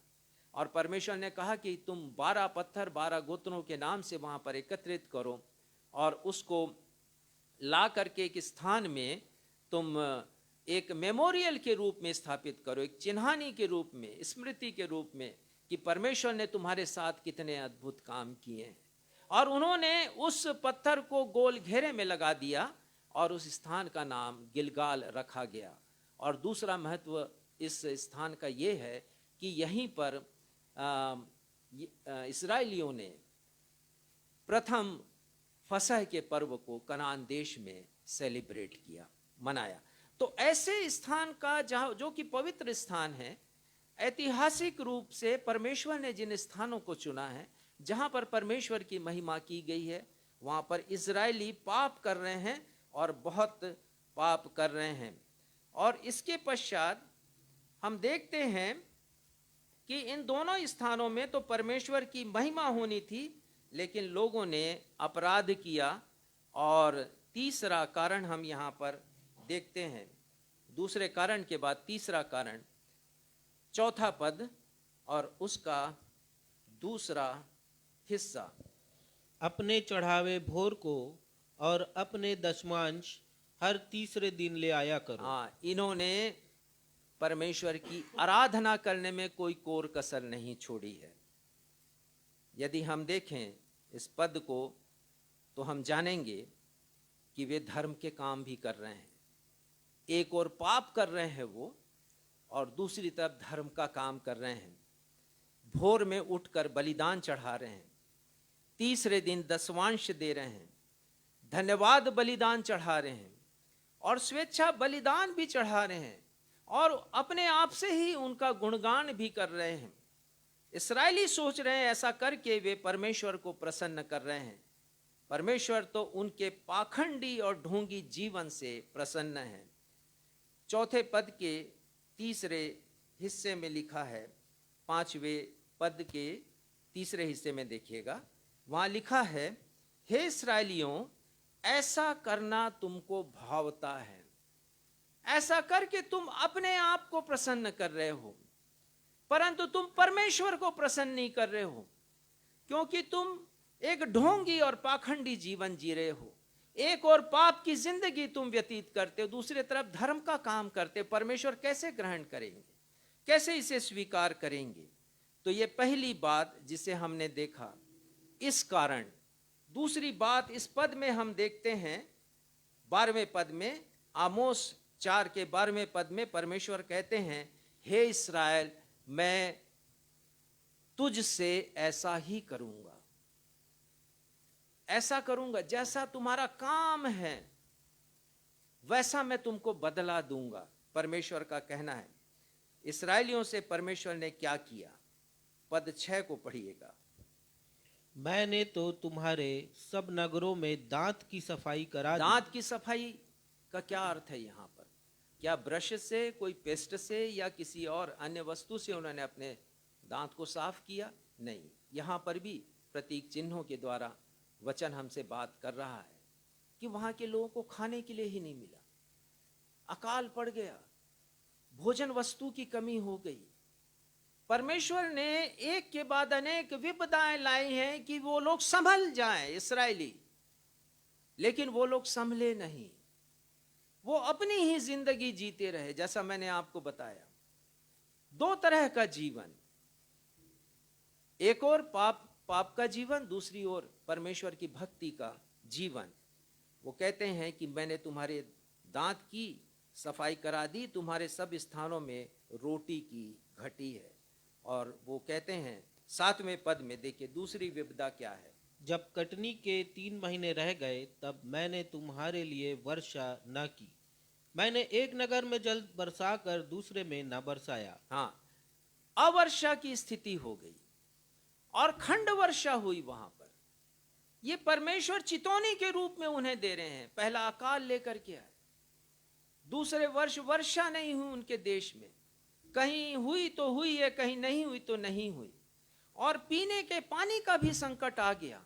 और परमेश्वर ने कहा कि तुम 12 पत्थर 12 गोत्रों के नाम से वहां पर एकत्रित करो और उसको ला करके एक स्थान में तुम एक मेमोरियल के रूप में स्थापित करो, एक चिन्हानी के रूप में, स्मृति के रूप में, कि परमेश्वर ने तुम्हारे साथ कितने अद्भुत काम किए हैं। और उन्होंने उस पत्थर को गोल घेरे में लगा दिया और उस स्थान का नाम गिलगाल रखा गया। और दूसरा महत्व इस स्थान का ये है कि यहीं पर इस्राएलियों ने प्रथम फसह के पर्व को कनान देश में सेलिब्रेट किया, मनाया। तो ऐसे स्थान का जहाँ जो कि पवित्र स्थान है, ऐतिहासिक रूप से परमेश्वर ने जिन स्थानों को चुना है जहाँ पर परमेश्वर की महिमा की गई है, वहाँ पर इजरायली पाप कर रहे हैं और बहुत पाप कर रहे हैं। और इसके पश्चात हम देखते हैं कि इन दोनों स्थानों में तो परमेश्वर की महिमा होनी थी, लेकिन लोगों ने अपराध किया। और तीसरा कारण हम यहाँ पर देखते हैं, दूसरे कारण के बाद तीसरा कारण, चौथा पद और उसका दूसरा हिस्सा। अपने चढ़ावे भोर को और अपने दशमांश हर तीसरे दिन ले आया करो। हाँ, इन्होंने परमेश्वर की आराधना करने में कोई कोर कसर नहीं छोड़ी है। यदि हम देखें इस पद को तो हम जानेंगे कि वे धर्म के काम भी कर रहे हैं। एक और पाप कर रहे हैं वो, और दूसरी तरफ धर्म का काम कर रहे हैं। भोर में उठकर बलिदान चढ़ा रहे हैं, तीसरे दिन दशवांश दे रहे हैं, धन्यवाद बलिदान चढ़ा रहे हैं और स्वेच्छा बलिदान भी चढ़ा रहे हैं, और अपने आप से ही उनका गुणगान भी कर रहे हैं। इस्राएली सोच रहे हैं ऐसा करके वे परमेश्वर को प्रसन्न कर रहे हैं। परमेश्वर तो उनके पाखंडी और ढोंगी जीवन से प्रसन्न है। चौथे पद के तीसरे हिस्से में लिखा है, 5वें पद के तीसरे हिस्से में देखिएगा, वहां लिखा है, हे इस्राएलियों, ऐसा करना तुमको भावता है। ऐसा करके तुम अपने आप को प्रसन्न कर रहे हो, परंतु तुम परमेश्वर को प्रसन्न नहीं कर रहे हो, क्योंकि तुम एक ढोंगी और पाखंडी जीवन जी रहे हो। एक और पाप की जिंदगी तुम व्यतीत करते हो, दूसरी तरफ धर्म का काम करते हो। परमेश्वर कैसे ग्रहण करेंगे, कैसे इसे स्वीकार करेंगे? तो ये पहली बात जिसे हमने देखा, इस कारण। दूसरी बात इस पद में हम देखते हैं, 12वें पद में, आमोस 4 के 12वें पद में परमेश्वर कहते हैं, हे इस्राएल, मैं तुझसे ऐसा ही करूंगा, ऐसा करूंगा, जैसा तुम्हारा काम है वैसा मैं तुमको बदला दूंगा। परमेश्वर का कहना है। इस्राएलियों से परमेश्वर ने क्या किया? पद 6 को पढ़िएगा। मैंने तो तुम्हारे सब नगरों में दांत की सफाई करा दी। दांत की सफाई का क्या अर्थ है यहाँ पर? क्या ब्रश से, कोई पेस्ट से या किसी और अन्य वस्तु से उन्होंने अपने दांत को साफ किया? नहीं, यहाँ पर भी प्रतीक चिन्हों के द्वारा वचन हमसे बात कर रहा है कि वहां के लोगों को खाने के लिए ही नहीं मिला, अकाल पड़ गया, भोजन वस्तु की कमी हो गई। परमेश्वर ने एक के बाद अनेक विपदाएं लाई हैं कि वो लोग संभल जाएं, इस्राएली, लेकिन वो लोग संभले नहीं। वो अपनी ही जिंदगी जीते रहे। जैसा मैंने आपको बताया, 2 तरह का जीवन, एक और पाप का जीवन, दूसरी ओर परमेश्वर की भक्ति का जीवन। वो कहते हैं कि मैंने तुम्हारे दांत की सफाई करा दी, तुम्हारे सब स्थानों में रोटी की घटी है। और वो कहते हैं 7वें पद में, देखिए दूसरी विपदा क्या है। जब कटनी के 3 महीने रह गए, तब मैंने तुम्हारे लिए वर्षा न की। मैंने एक नगर में जल बरसा कर दूसरे में न बरसाया। हाँ, अवर्षा की स्थिति हो गई और खंड वर्षा हुई वहां पर। ये परमेश्वर चितौनी के रूप में उन्हें दे रहे हैं। पहला अकाल लेकर के आए, दूसरे वर्ष वर्षा नहीं हुई उनके देश में। कहीं हुई तो हुई है, कहीं नहीं हुई तो नहीं हुई। और पीने के पानी का भी संकट आ गया।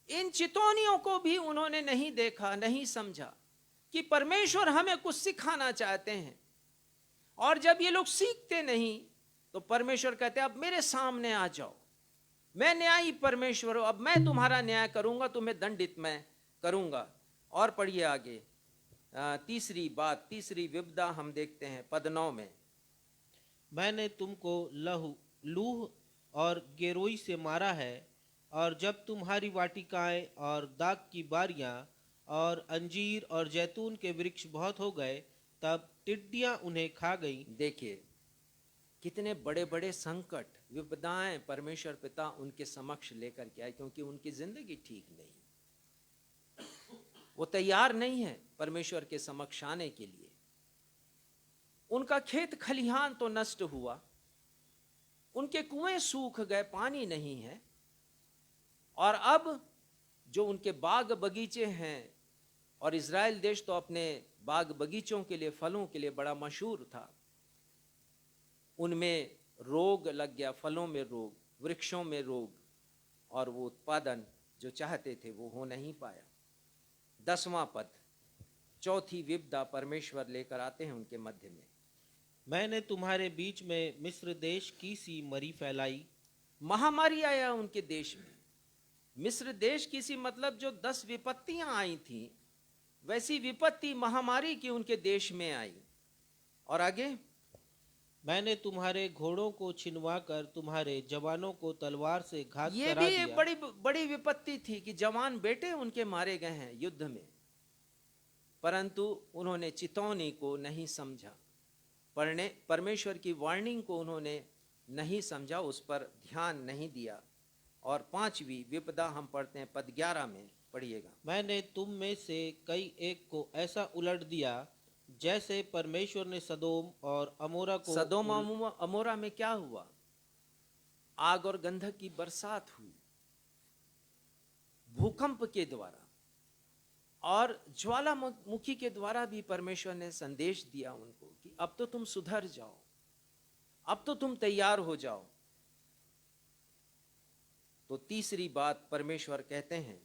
इन चितौनियों को भी उन्होंने नहीं देखा, नहीं समझा कि परमेश्वर हमें कुछ सिखाना चाहते हैं। और जब ये लोग सीखते नहीं तो परमेश्वर कहते अब मेरे सामने आ जाओ, मैं न्यायी परमेश्वर हूं, अब मैं तुम्हारा न्याय करूंगा, तुम्हें दंडित मैं करूंगा। और पढ़िए आगे, तीसरी बात, तीसरी विपदा हम देखते हैं पद 9 में। मैंने तुमको लूह और गेरोई से मारा है, और जब तुम्हारी वाटिकाएं और दाख की बारियां और अंजीर और जैतून के वृक्ष बहुत हो गए, तब टिड्डियां उन्हें खा गई। देखिए कितने बड़े बड़े संकट, विपदाएं परमेश्वर पिता उनके समक्ष लेकर के आए, क्योंकि उनकी जिंदगी ठीक नहीं, वो तैयार नहीं है परमेश्वर के समक्ष आने के लिए। उनका खेत खलिहान तो नष्ट हुआ, उनके कुएं सूख गए, पानी नहीं है। और अब जो उनके बाग बगीचे हैं, और इज़राइल देश तो अपने बाग बगीचों के लिए, फलों के लिए बड़ा मशहूर था, उनमें रोग लग गया, फलों में रोग, वृक्षों में रोग, और वो उत्पादन जो चाहते थे वो हो नहीं पाया। 10वां पद, चौथी विपदा परमेश्वर लेकर आते हैं उनके मध्य में। मैंने तुम्हारे बीच में मिस्र देश की सी मरी फैलाई। महामारी आया उनके देश में। मिस्र देश की सी मतलब जो 10 विपत्तियां आई थी, वैसी विपत्ति महामारी की उनके देश में आई। और आगे, मैंने तुम्हारे घोड़ों को छिनवा कर तुम्हारे जवानों को तलवार से घात ये करा भी एक दिया। बड़ी बड़ी विपत्ति थी कि जवान बेटे उनके मारे गए हैं युद्ध में, परंतु उन्होंने चितौनी को नहीं समझा, परमेश्वर की वार्निंग को उन्होंने नहीं समझा, उस पर ध्यान नहीं दिया। और 5वीं विपदा हम पढ़ते हैं पद 11 में, पढ़िएगा। मैंने तुम में से कई एक को ऐसा उलट दिया जैसे परमेश्वर ने सदोम और अमोरा को। सदोम अमोरा में क्या हुआ? आग और गंधक की बरसात हुई, भूकंप के द्वारा और ज्वालामुखी के द्वारा भी परमेश्वर ने संदेश दिया उनको कि अब तो तुम सुधर जाओ, अब तो तुम तैयार हो जाओ। तो तीसरी बात परमेश्वर कहते हैं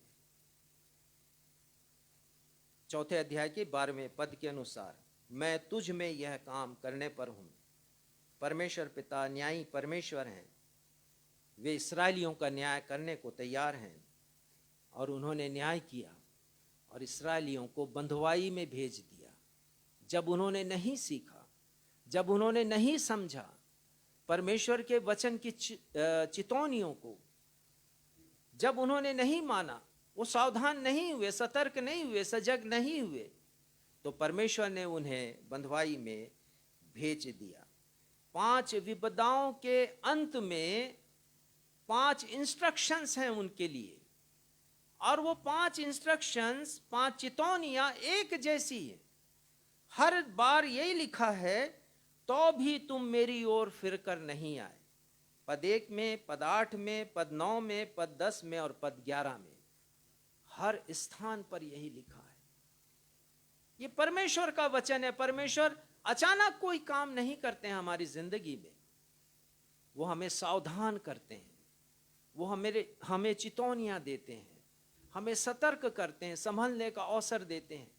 4 अध्याय के 12वें पद के अनुसार, मैं तुझ में यह काम करने पर हूं। परमेश्वर पिता न्यायी परमेश्वर हैं, वे इस्राएलियों का न्याय करने को तैयार हैं, और उन्होंने न्याय किया और इस्राएलियों को बंधुआई में भेज दिया। जब उन्होंने नहीं सीखा, जब उन्होंने नहीं समझा परमेश्वर के वचन की चितौनियों को, जब उन्होंने नहीं माना, वो सावधान नहीं हुए, सतर्क नहीं हुए, सजग नहीं हुए, तो परमेश्वर ने उन्हें बंधुआई में भेज दिया। 5 विपदाओं के अंत में 5 इंस्ट्रक्शंस हैं उनके लिए, और वो 5 इंस्ट्रक्शंस, 5 चितौनियां एक जैसी है। हर बार यही लिखा है, तो भी तुम मेरी ओर फिर कर नहीं आए। पद 1 में, पद 8 में, पद 9 में, पद 10 में और पद 11 में, हर स्थान पर यही लिखा है। ये परमेश्वर का वचन है। परमेश्वर अचानक कोई काम नहीं करते हैं हमारी जिंदगी में, वो हमें सावधान करते हैं, वो हमें चितौनियां देते हैं, हमें सतर्क करते हैं, संभलने का अवसर देते हैं।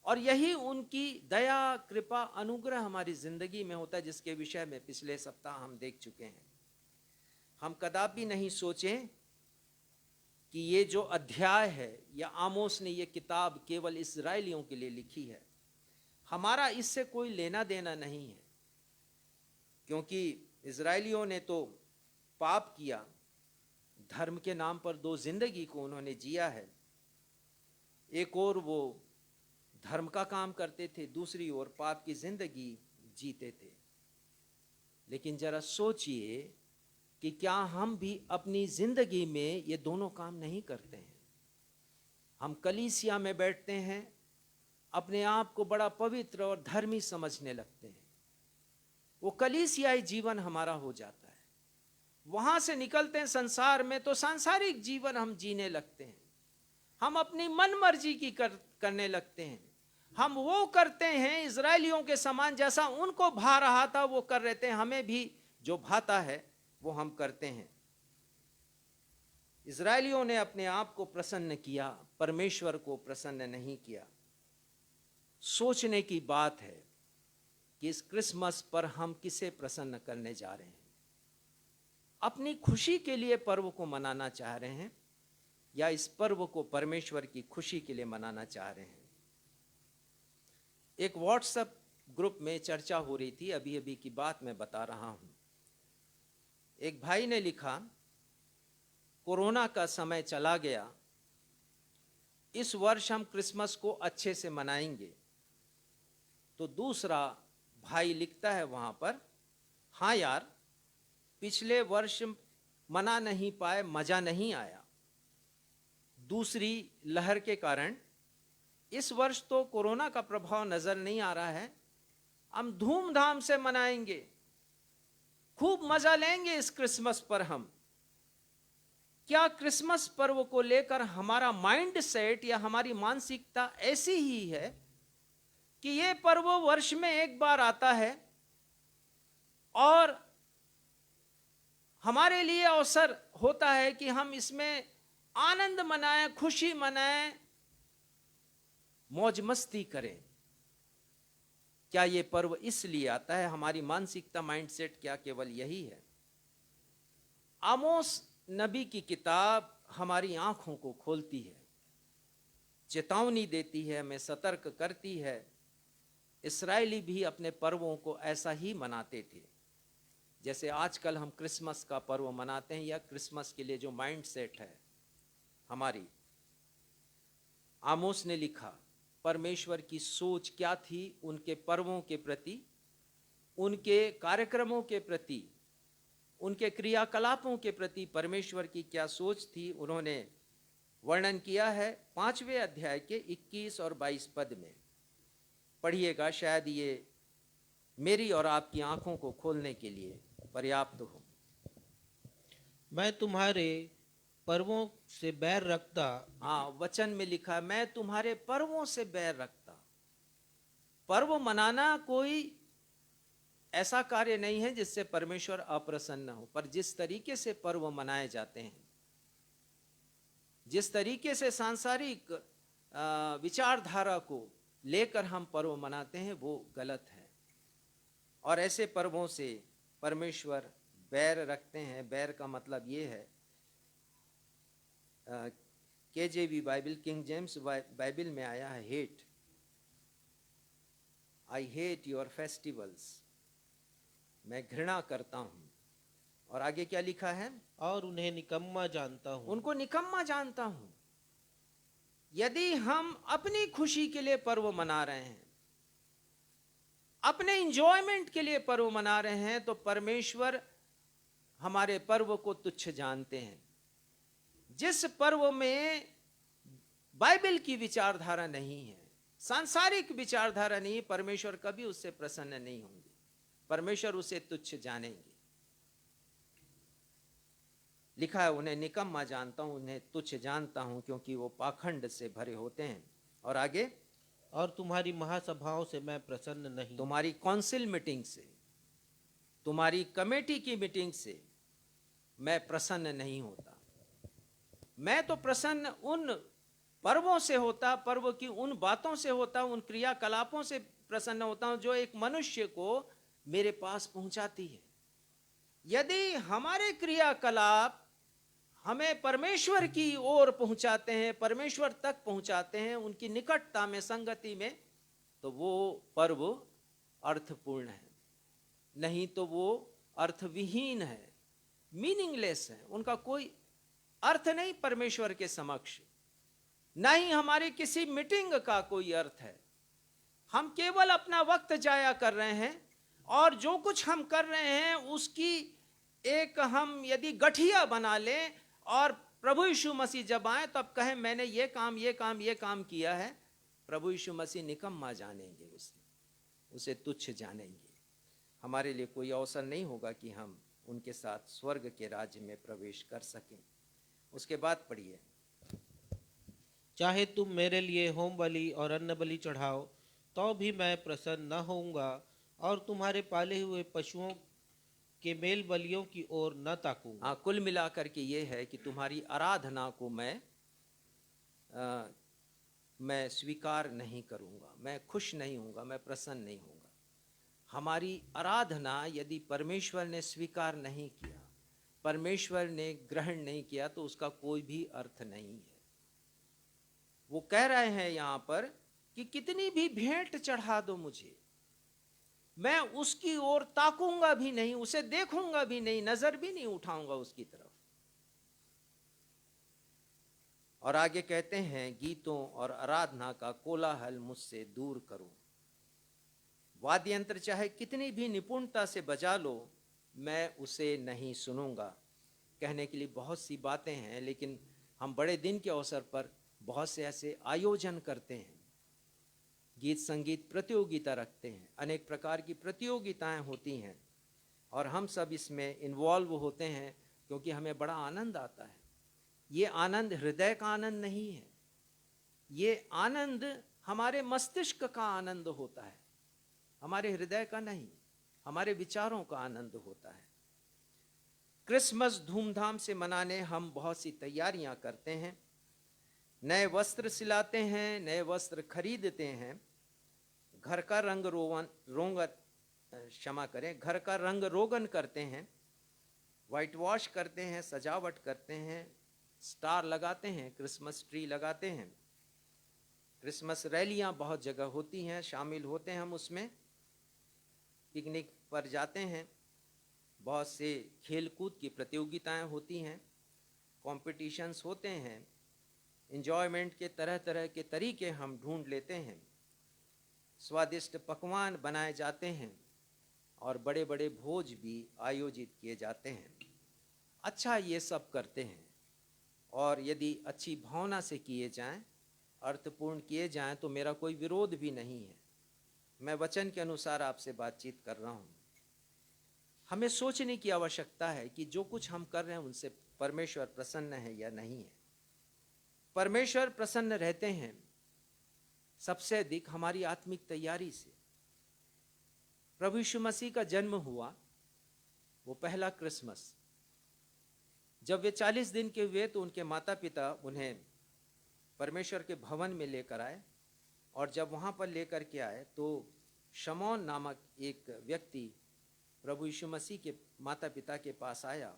और यही उनकी दया, कृपा, अनुग्रह हमारी जिंदगी में होता है, जिसके विषय में पिछले सप्ताह हम देख चुके हैं। हम कदापि नहीं सोचें कि ये जो अध्याय है या आमोस ने ये किताब केवल इस्राएलियों के लिए लिखी है। हमारा इससे कोई लेना देना नहीं है, क्योंकि इस्राएलियों ने तो पाप किया, धर्म के नाम पर 2 जिंदगी को उन्होंने जिया है। एक और वो धर्म का काम करते थे, दूसरी ओर पाप की जिंदगी जीते थे। लेकिन जरा सोचिए कि क्या हम भी अपनी जिंदगी में ये दोनों काम नहीं करते हैं? हम कलीसिया में बैठते हैं, अपने आप को बड़ा पवित्र और धर्मी समझने लगते हैं, वो कलीसियाई जीवन हमारा हो जाता है। वहां से निकलते हैं संसार में तो सांसारिक जीवन हम जीने लगते हैं, हम अपनी मन मर्जी की करने लगते हैं। हम वो करते हैं इजरायलियों के समान, जैसा उनको भा रहा था वो कर रहे थे। हमें भी जो भाता है वो हम करते हैं। इजरायलियों ने अपने आप को प्रसन्न किया, परमेश्वर को प्रसन्न नहीं किया। सोचने की बात है कि इस क्रिसमस पर हम किसे प्रसन्न करने जा रहे हैं। अपनी खुशी के लिए पर्व को मनाना चाह रहे हैं या इस पर्व को परमेश्वर की खुशी के लिए मनाना चाह रहे हैं। एक व्हाट्सएप ग्रुप में चर्चा हो रही थी, अभी अभी की बात मैं बता रहा हूं। एक भाई ने लिखा, कोरोना का समय चला गया, इस वर्ष हम क्रिसमस को अच्छे से मनाएंगे। तो दूसरा भाई लिखता है वहां पर, हाँ यार, पिछले वर्ष मना नहीं पाए, मजा नहीं आया। दूसरी लहर के कारण इस वर्ष तो कोरोना का प्रभाव नजर नहीं आ रहा है, हम धूमधाम से मनाएंगे, खूब मजा लेंगे इस क्रिसमस पर। हम क्या क्रिसमस पर्व को लेकर हमारा माइंड सेट या हमारी मानसिकता ऐसी ही है कि ये पर्व वर्ष में एक बार आता है और हमारे लिए अवसर होता है कि हम इसमें आनंद मनाएं, खुशी मनाएं, मौज मस्ती करें? क्या ये पर्व इसलिए आता है? हमारी मानसिकता, माइंडसेट क्या केवल यही है? आमोस नबी की किताब हमारी आंखों को खोलती है, चेतावनी देती है, हमें सतर्क करती है। इस्राएली भी अपने पर्वों को ऐसा ही मनाते थे जैसे आजकल हम क्रिसमस का पर्व मनाते हैं, या क्रिसमस के लिए जो माइंड सेट है हमारी। आमोस ने लिखा, परमेश्वर की सोच क्या थी उनके पर्वों के प्रति, उनके कार्यक्रमों के प्रति, उनके क्रियाकलापों के प्रति परमेश्वर की क्या सोच थी, उन्होंने वर्णन किया है 5वें अध्याय के 21 और 22 पद में। पढ़िएगा, शायद ये मेरी और आपकी आंखों को खोलने के लिए पर्याप्त हो। मैं तुम्हारे पर्वों से बैर रखता। हाँ, वचन में लिखा, मैं तुम्हारे पर्वों से बैर रखता। पर्व मनाना कोई ऐसा कार्य नहीं है जिससे परमेश्वर अप्रसन्न हो, पर जिस तरीके से पर्व मनाए जाते हैं, जिस तरीके से सांसारिक विचारधारा को लेकर हम पर्व मनाते हैं, वो गलत है। और ऐसे पर्वों से परमेश्वर बैर रखते हैं। बैर का मतलब ये है, केजेवी बाइबल, किंग जेम्स बाइबल में आया है, hate, I hate your festivals, मैं घृणा करता हूं। और आगे क्या लिखा है? और उन्हें निकम्मा जानता हूं। उनको निकम्मा जानता हूं। यदि हम अपनी खुशी के लिए पर्व मना रहे हैं, अपने इंजॉयमेंट के लिए पर्व मना रहे हैं, तो परमेश्वर हमारे पर्व को तुच्छ जानते हैं। जिस पर्व में बाइबल की विचारधारा नहीं है, सांसारिक विचारधारा नहीं, परमेश्वर कभी उससे प्रसन्न नहीं होंगे, परमेश्वर उसे तुच्छ जानेंगे। लिखा है, उन्हें निकम्मा जानता हूं, उन्हें तुच्छ जानता हूं, क्योंकि वो पाखंड से भरे होते हैं। और आगे, और तुम्हारी महासभाओं से मैं प्रसन्न नहीं। तुम्हारी काउंसिल मीटिंग से, तुम्हारी कमेटी की मीटिंग से मैं प्रसन्न नहीं होता। मैं तो प्रसन्न उन पर्वों से होता, पर्व की उन बातों से होता, उन क्रियाकलापों से प्रसन्न होता हूं जो एक मनुष्य को मेरे पास पहुंचाती है। यदि हमारे क्रियाकलाप हमें परमेश्वर की ओर पहुंचाते हैं, परमेश्वर तक पहुंचाते हैं, उनकी निकटता में, संगति में, तो वो पर्व अर्थपूर्ण है। नहीं तो वो अर्थविहीन है, मीनिंगलेस है, उनका कोई अर्थ नहीं परमेश्वर के समक्ष। न ही हमारी किसी मीटिंग का कोई अर्थ है। हम केवल अपना वक्त जाया कर रहे हैं, और जो कुछ हम कर रहे हैं उसकी एक हम यदि गठिया बना लें, और प्रभु यीशु मसीह जब आए तब कहें मैंने ये काम किया है, प्रभु यीशु मसीह निकम्मा जानेंगे, उसे तुच्छ जानेंगे। हमारे लिए कोई अवसर नहीं होगा कि हम उनके साथ स्वर्ग के राज्य में प्रवेश कर सकें। उसके बाद पढ़िए, चाहे तुम मेरे लिए होम बलि और अन्न बलि चढ़ाओ तो भी मैं प्रसन्न न होऊंगा, और तुम्हारे पाले हुए पशुओं के मेल बलियों की ओर न ताकूंगा। हाँ, कुल मिलाकर के ये है कि तुम्हारी आराधना को मैं स्वीकार नहीं करूंगा, मैं खुश नहीं होऊंगा, मैं प्रसन्न नहीं होऊंगा। हमारी आराधना यदि परमेश्वर ने स्वीकार नहीं किया, परमेश्वर ने ग्रहण नहीं किया, तो उसका कोई भी अर्थ नहीं है। वो कह रहे हैं यहाँ पर कि कितनी भी भेंट चढ़ा दो मुझे, मैं उसकी ओर ताकूंगा भी नहीं, उसे देखूंगा भी नहीं, नजर भी नहीं उठाऊंगा उसकी तरफ। और आगे कहते हैं, गीतों और आराधना का कोलाहल मुझसे दूर करो। वाद्य यंत्र चाहे कितनी भी निपुणता से बजा लो, मैं उसे नहीं सुनूंगा। कहने के लिए बहुत सी बातें हैं, लेकिन हम बड़े दिन के अवसर पर बहुत से ऐसे आयोजन करते हैं, गीत संगीत प्रतियोगिता रखते हैं, अनेक प्रकार की प्रतियोगिताएं होती हैं, और हम सब इसमें इन्वॉल्व होते हैं क्योंकि हमें बड़ा आनंद आता है। ये आनंद हृदय का आनंद नहीं है, ये आनंद हमारे मस्तिष्क का आनंद होता है, हमारे हृदय का नहीं, हमारे विचारों का आनंद होता है। क्रिसमस धूमधाम से मनाने हम बहुत सी तैयारियां करते हैं, नए वस्त्र सिलाते हैं, नए वस्त्र खरीदते हैं, घर का घर का रंग रोगन करते हैं, वाइट वॉश करते हैं, सजावट करते हैं, स्टार लगाते हैं, क्रिसमस ट्री लगाते हैं। क्रिसमस रैलियां बहुत जगह होती हैं, शामिल होते हैं हम उसमें, पिकनिक पर जाते हैं, बहुत से खेलकूद की प्रतियोगिताएं होती हैं, कॉम्पिटिशन्स होते हैं, एंजॉयमेंट के तरह तरह के तरीके हम ढूंढ लेते हैं, स्वादिष्ट पकवान बनाए जाते हैं, और बड़े बड़े भोज भी आयोजित किए जाते हैं। अच्छा, ये सब करते हैं, और यदि अच्छी भावना से किए जाएं, अर्थपूर्ण किए जाएं, तो मेरा कोई विरोध भी नहीं है। मैं वचन के अनुसार आपसे बातचीत कर रहा हूँ। हमें सोचने की आवश्यकता है कि जो कुछ हम कर रहे हैं उनसे परमेश्वर प्रसन्न है या नहीं है। परमेश्वर प्रसन्न रहते हैं सबसे अधिक हमारी आत्मिक तैयारी से। प्रभु यीशु मसीह का जन्म हुआ, वो पहला क्रिसमस, जब वे 40 दिन के हुए तो उनके माता पिता उन्हें परमेश्वर के भवन में लेकर आए, और जब वहाँ पर लेकर के आए तो शमौन नामक एक व्यक्ति प्रभु यीशु मसीह के माता पिता के पास आया,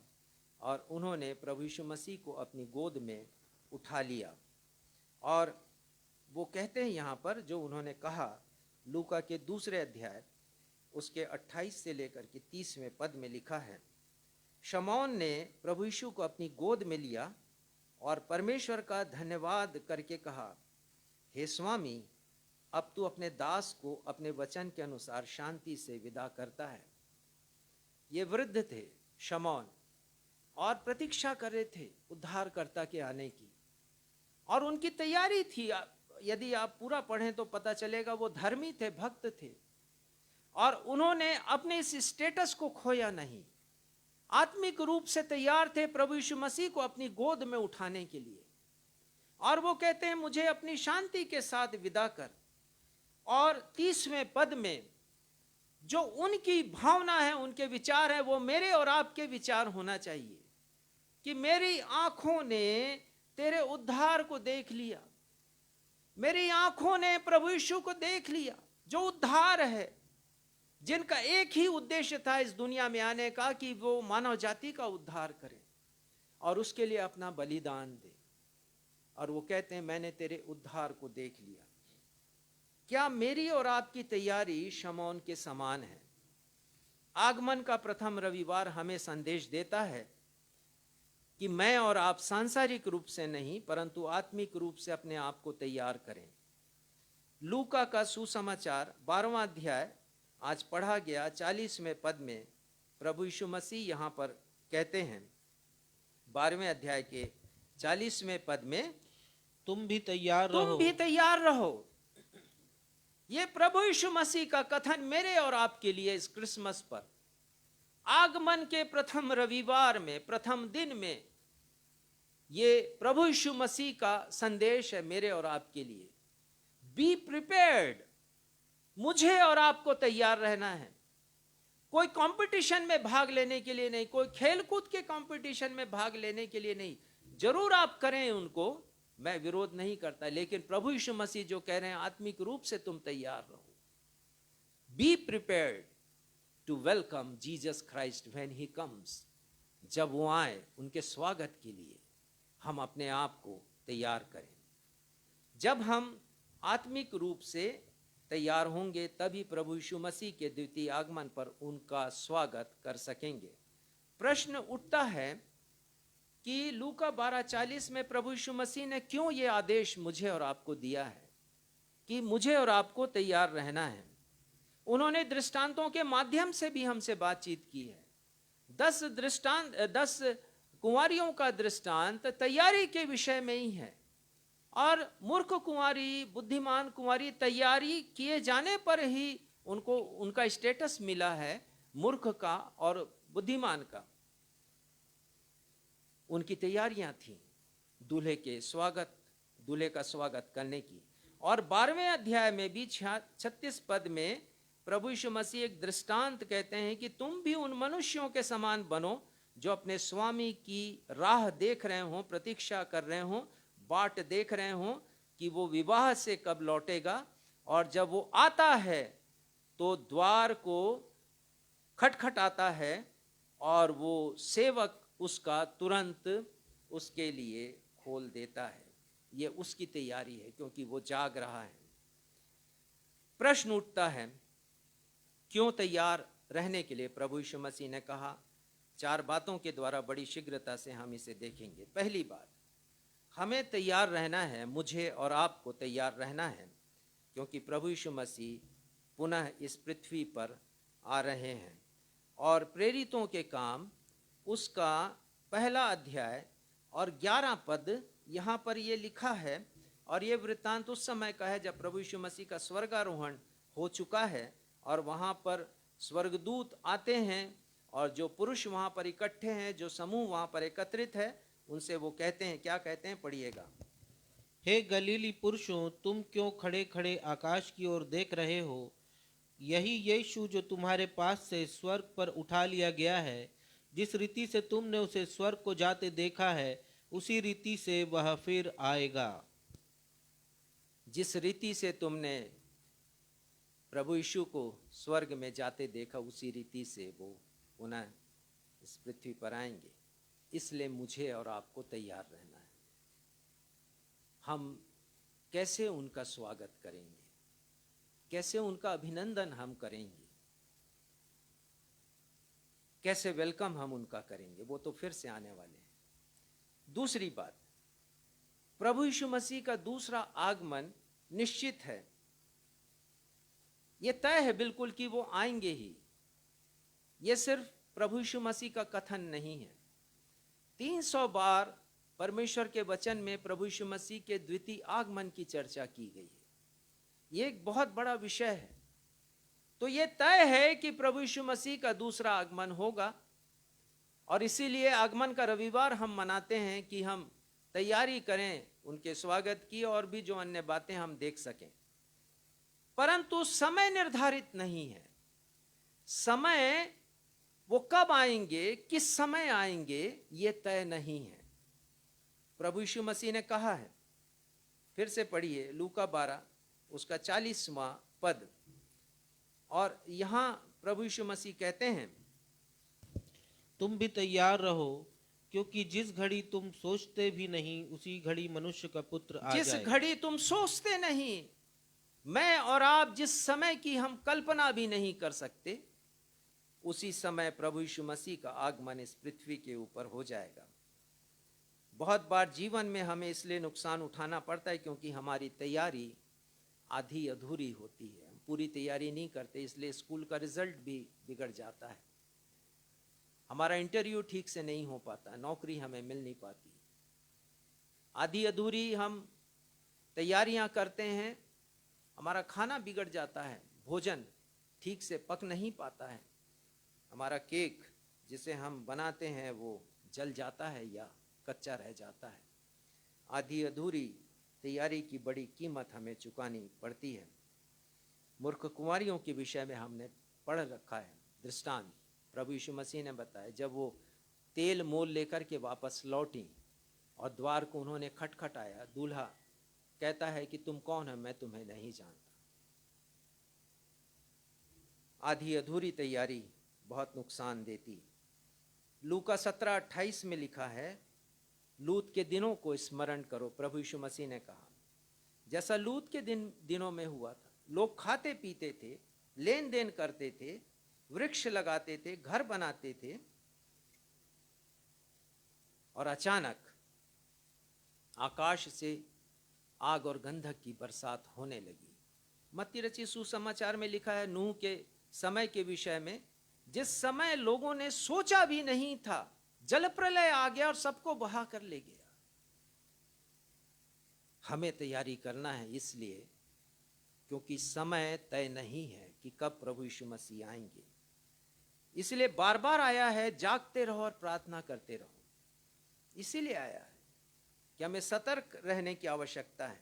और उन्होंने प्रभु यीशु मसीह को अपनी गोद में उठा लिया। और वो कहते हैं यहाँ पर, जो उन्होंने कहा, लूका के 2 अध्याय उसके 28 से लेकर के 30वें पद में लिखा है, शमौन ने प्रभु यीशु को अपनी गोद में लिया और परमेश्वर का धन्यवाद करके कहा, हे स्वामी, अब तू अपने दास को अपने वचन के अनुसार शांति से विदा करता है। ये वृद्ध थे शमौन, और प्रतीक्षा कर रहे थे उद्धारकर्ता के आने की, और उनकी तैयारी थी। यदि आप पूरा पढ़ें तो पता चलेगा वो धर्मी थे, भक्त थे, और उन्होंने अपने इस स्टेटस को खोया नहीं। आत्मिक रूप से तैयार थे प्रभु यीशु मसीह को अपनी गोद में उठाने के लिए। और वो कहते हैं, मुझे अपनी शांति के साथ विदा कर। और 30वें पद में जो उनकी भावना है, उनके विचार है, वो मेरे और आपके विचार होना चाहिए कि मेरी आंखों ने तेरे उद्धार को देख लिया, मेरी आंखों ने प्रभु यीशु को देख लिया, जो उद्धार है, जिनका एक ही उद्देश्य था इस दुनिया में आने का, कि वो मानव जाति का उद्धार करें और उसके लिए अपना बलिदान दे। और वो कहते हैं, मैंने तेरे उद्धार को देख लिया। क्या मेरी और आपकी तैयारी शमौन के समान है? आगमन का प्रथम रविवार हमें संदेश देता है कि मैं और आप सांसारिक रूप से नहीं परंतु आत्मिक रूप से अपने आप को तैयार करें। लूका का सुसमाचार 12वां अध्याय आज पढ़ा गया 40वें पद में प्रभु यीशु मसीह यहाँ पर कहते हैं, 12वें अध्याय के 40वें पद में, तुम भी तैयार रहो। तुम भी तैयार रहो। ये प्रभु यीशु मसीह का कथन मेरे और आपके लिए इस क्रिसमस पर, आगमन के प्रथम रविवार में, प्रथम दिन में, ये प्रभु यीशु मसीह का संदेश है मेरे और आपके लिए। बी प्रिपेयर्ड, मुझे और आपको तैयार रहना है। कोई कंपटीशन में भाग लेने के लिए नहीं, कोई खेलकूद के कंपटीशन में भाग लेने के लिए नहीं। जरूर आप करें उनको, मैं विरोध नहीं करता, लेकिन प्रभु यीशु मसीह जो कह रहे हैं आत्मिक रूप से तुम तैयार रहो। Be prepared to welcome Jesus Christ when he comes. जब वो आए उनके स्वागत के लिए हम अपने आप को तैयार करें। जब हम आत्मिक रूप से तैयार होंगे तभी प्रभु यीशु मसीह के द्वितीय आगमन पर उनका स्वागत कर सकेंगे। प्रश्न उठता है कि लूका 12:40 में प्रभु यीशु मसीह ने क्यों ये आदेश मुझे और आपको दिया है कि मुझे और आपको तैयार रहना है। उन्होंने दृष्टांतों के माध्यम से भी हमसे बातचीत की है। 10 कुंवारियों का दृष्टांत तैयारी के विषय में ही है, और मूर्ख कुंवारी, बुद्धिमान कुंवारी, तैयारी किए जाने पर ही उनको उनका स्टेटस मिला है, मूर्ख का और बुद्धिमान का। उनकी तैयारियां थी दूल्हे का स्वागत करने की। और 12वें अध्याय में भी 36 पद में प्रभु यीशु मसीह एक दृष्टांत कहते हैं कि तुम भी उन मनुष्यों के समान बनो जो अपने स्वामी की राह देख रहे हो, प्रतीक्षा कर रहे हो, बाट देख रहे हो कि वो विवाह से कब लौटेगा। और जब वो आता है तो द्वार को खटखटाता है और वो सेवक उसका तुरंत उसके लिए खोल देता है। ये उसकी तैयारी है क्योंकि वो जाग रहा है। प्रश्न उठता है क्यों तैयार रहने के लिए प्रभु यीशु मसीह ने कहा। 4 बातों के द्वारा बड़ी शीघ्रता से हम इसे देखेंगे। पहली बात, हमें तैयार रहना है, मुझे और आपको तैयार रहना है, क्योंकि प्रभु यीशु मसीह पुनः इस पृथ्वी पर आ रहे हैं। और प्रेरितों के काम उसका 1 अध्याय और 11 पद यहाँ पर ये लिखा है। और ये वृत्तांत उस समय का है जब प्रभु यीशु मसीह का स्वर्गारोहण हो चुका है और वहाँ पर स्वर्गदूत आते हैं और जो पुरुष वहाँ पर इकट्ठे हैं, जो समूह वहाँ पर एकत्रित है, उनसे वो कहते हैं, क्या कहते हैं, पढ़िएगा। हे गलीली पुरुषों, तुम क्यों खड़े खड़े आकाश की ओर देख रहे हो? यही यीशु जो तुम्हारे पास से स्वर्ग पर उठा लिया गया है, जिस रीति से तुमने उसे स्वर्ग को जाते देखा है, उसी रीति से वह फिर आएगा। जिस रीति से तुमने प्रभु यीशु को स्वर्ग में जाते देखा, उसी रीति से वो पुनः इस पृथ्वी पर आएंगे। इसलिए मुझे और आपको तैयार रहना है। हम कैसे उनका स्वागत करेंगे, कैसे उनका अभिनंदन हम करेंगे, कैसे वेलकम हम उनका करेंगे, वो तो फिर से आने वाले हैं। दूसरी बात, प्रभु यीशु मसीह का दूसरा आगमन निश्चित है। यह तय है बिल्कुल कि वो आएंगे ही। यह सिर्फ प्रभु यीशु मसीह का कथन नहीं है। 300 बार परमेश्वर के वचन में प्रभु यीशु मसीह के द्वितीय आगमन की चर्चा की गई है। यह एक बहुत बड़ा विषय है। तो यह तय है कि प्रभु यीशु मसीह का दूसरा आगमन होगा, और इसीलिए आगमन का रविवार हम मनाते हैं कि हम तैयारी करें उनके स्वागत की, और भी जो अन्य बातें हम देख सकें। परंतु समय निर्धारित नहीं है। समय वो कब आएंगे, किस समय आएंगे, ये तय नहीं है। प्रभु यीशु मसीह ने कहा है, फिर से पढ़िए लूका 12 उसका 40वां पद। और यहां प्रभु यीशु मसीह कहते हैं, तुम भी तैयार रहो, क्योंकि जिस घड़ी तुम सोचते भी नहीं, उसी घड़ी मनुष्य का पुत्र आ जिस जाएगा। घड़ी तुम सोचते नहीं, मैं और आप जिस समय की हम कल्पना भी नहीं कर सकते, उसी समय प्रभु यीशु मसीह का आगमन इस पृथ्वी के ऊपर हो जाएगा। बहुत बार जीवन में हमें इसलिए नुकसान उठाना पड़ता है क्योंकि हमारी तैयारी आधी अधूरी होती है। हम पूरी तैयारी नहीं करते, इसलिए स्कूल का रिजल्ट भी बिगड़ जाता है, हमारा इंटरव्यू ठीक से नहीं हो पाता, नौकरी हमें मिल नहीं पाती। आधी अधूरी हम तैयारियां करते हैं, हमारा खाना बिगड़ जाता है, भोजन ठीक से पक नहीं पाता है, हमारा केक जिसे हम बनाते हैं वो जल जाता है या कच्चा रह जाता है। आधी अधूरी तैयारी की बड़ी कीमत हमें चुकानी पड़ती है। मूर्ख कुंवारियों के विषय में हमने पढ़ रखा है, दृष्टांत प्रभु यीशु मसीह ने बताया। जब वो तेल मोल लेकर के वापस लौटी और द्वार को उन्होंने खटखटाया, दूल्हा कहता है कि तुम कौन है, मैं तुम्हें नहीं जानता। आधी अधूरी तैयारी बहुत नुकसान देती। लूका 17:28 में लिखा है, लूत के दिनों को स्मरण करो। प्रभु यीशु मसीह ने कहा जैसा लूत के दिनों में हुआ था। लोग खाते पीते थे, लेन देन करते थे, वृक्ष लगाते थे, घर बनाते थे, और अचानक आकाश से आग और गंधक की बरसात होने लगी। मत्ती रचित सुसमाचार में लिखा है नूह के समय के विषय में, जिस समय लोगों ने सोचा भी नहीं था, जल प्रलय आ गया और सबको बहा कर ले गया। हमें तैयारी करना है, इसलिए क्योंकि समय तय नहीं है कि कब प्रभु यीशु मसीह आएंगे। इसलिए बार बार आया है, जागते रहो और प्रार्थना करते रहो। इसीलिए आया है कि हमें सतर्क रहने की आवश्यकता है।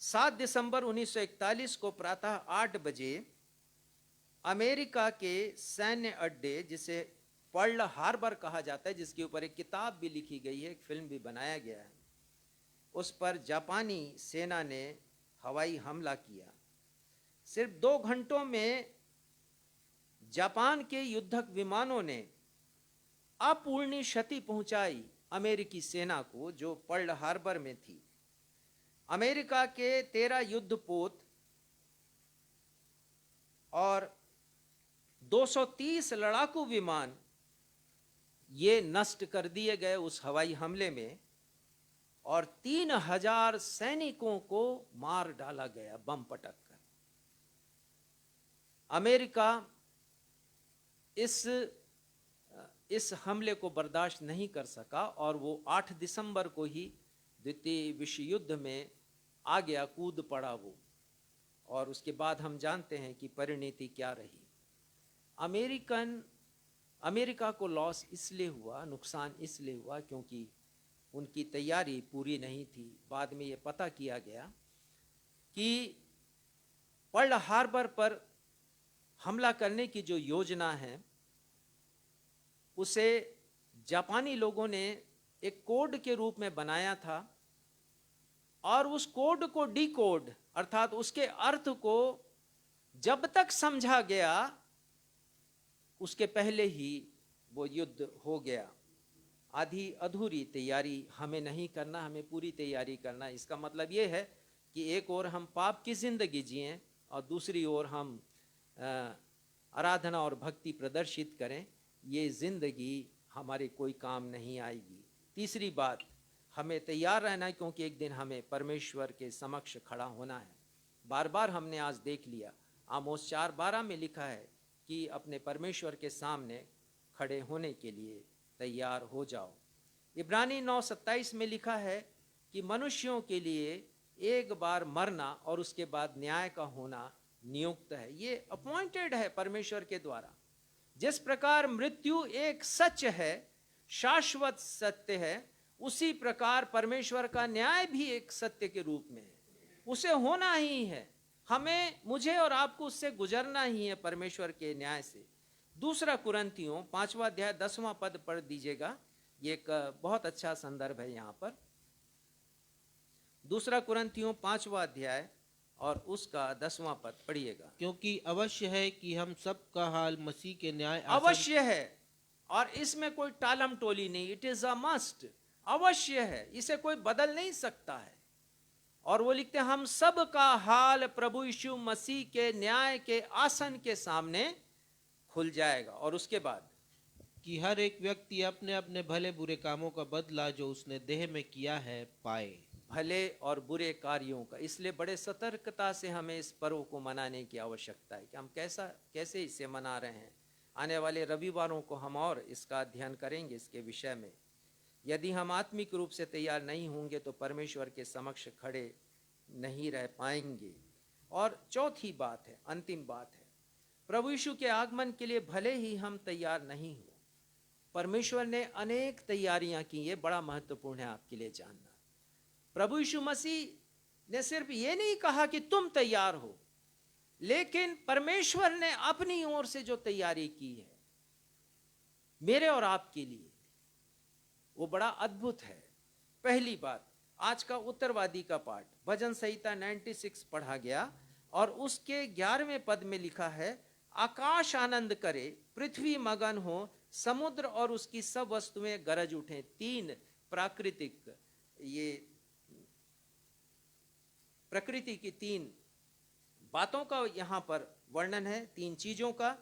7 दिसंबर 1941 को प्रातः 8 बजे अमेरिका के सैन्य अड्डे, जिसे पर्ल हार्बर कहा जाता है, जिसके ऊपर एक किताब भी लिखी गई है, एक फिल्म भी बनाया गया है, उस पर जापानी सेना ने हवाई हमला किया। सिर्फ 2 घंटों में जापान के युद्धक विमानों ने अपूर्णीय क्षति पहुंचाई अमेरिकी सेना को, जो पर्ल हार्बर में थी। अमेरिका के 13 युद्धपोत और 230 लड़ाकू विमान ये नष्ट कर दिए गए उस हवाई हमले में, और 3000 सैनिकों को मार डाला गया बम पटक कर। अमेरिका इस हमले को बर्दाश्त नहीं कर सका और वो 8 दिसंबर को ही द्वितीय विश्व युद्ध में आ गया, कूद पड़ा वो। और उसके बाद हम जानते हैं कि परिणति क्या रही। अमेरिका को लॉस इसलिए हुआ, नुकसान इसलिए हुआ क्योंकि उनकी तैयारी पूरी नहीं थी। बाद में ये पता किया गया कि पर्ल हार्बर पर हमला करने की जो योजना है, उसे जापानी लोगों ने एक कोड के रूप में बनाया था, और उस कोड को डिकोड अर्थात उसके अर्थ को जब तक समझा गया, उसके पहले ही वो युद्ध हो गया। आधी अधूरी तैयारी हमें नहीं करना, हमें पूरी तैयारी करना। इसका मतलब ये है कि एक ओर हम पाप की जिंदगी जिएं और दूसरी ओर हम आराधना और भक्ति प्रदर्शित करें। ये जिंदगी हमारे कोई काम नहीं आएगी। तीसरी बात, हमें तैयार रहना है, क्योंकि एक दिन हमें परमेश्वर के समक्ष खड़ा होना है। बार बार हमने आज देख लिया, आमोस 4:12 में लिखा है कि अपने परमेश्वर के सामने खड़े होने के लिए तैयार हो जाओ। इब्रानी 9:27 में लिखा है कि मनुष्यों के लिए एक बार मरना और उसके बाद न्याय का होना नियुक्त है। ये अपॉइंटेड है परमेश्वर के द्वारा। जिस प्रकार मृत्यु एक सच है, शाश्वत सत्य है, उसी प्रकार परमेश्वर का न्याय भी एक सत्य के रूप में है। उसे होना ही है। हमें, मुझे और आपको उससे गुजरना ही है, परमेश्वर के न्याय से। 2 कुरिन्थियों 5वां अध्याय 10वां पद पढ़ दीजिएगा। ये एक बहुत अच्छा संदर्भ है यहाँ पर। 2 कुरिन्थियों 5वां अध्याय और उसका 10वां पद पढ़िएगा। क्योंकि अवश्य है कि हम सब का हाल मसीह के न्याय अवश्य है, और इसमें कोई टालम टोली नहीं। इट इज अ मस्ट, अवश्य है, इसे कोई बदल नहीं सकता है। और वो लिखते हैं, हम सब का हाल प्रभु यीशु मसीह के न्याय के आसन के सामने खुल जाएगा। और उसके बाद कि हर एक व्यक्ति अपने अपने भले बुरे कामों का बदला जो उसने देह में किया है पाए। भले और बुरे कार्यों का। इसलिए बड़े सतर्कता से हमें इस पर्व को मनाने की आवश्यकता है कि हम कैसे इसे मना रहे हैं। आने वाले रविवारों को हम और इसका अध्ययन करेंगे इसके विषय में। यदि हम आत्मिक रूप से तैयार नहीं होंगे तो परमेश्वर के समक्ष खड़े नहीं रह पाएंगे। और चौथी बात है, अंतिम बात है, प्रभु यीशु के आगमन के लिए भले ही हम तैयार नहीं हो, परमेश्वर ने अनेक तैयारियां की। ये बड़ा महत्वपूर्ण है आपके लिए जानना। प्रभु यीशु मसीह ने सिर्फ ये नहीं कहा कि तुम तैयार हो, लेकिन परमेश्वर ने अपनी ओर से जो तैयारी की है मेरे और आपके लिए, वो बड़ा अद्भुत है। पहली बात, आज का उत्तरवादी का पाठ भजन संहिता 96 पढ़ा गया और उसके 11वें पद में लिखा है, आकाश आनंद करे, पृथ्वी मगन हो, समुद्र और उसकी सब वस्तुएं गरज उठें। 3 प्राकृतिक, ये प्रकृति की 3 बातों का यहाँ पर वर्णन है, 3 चीजों का,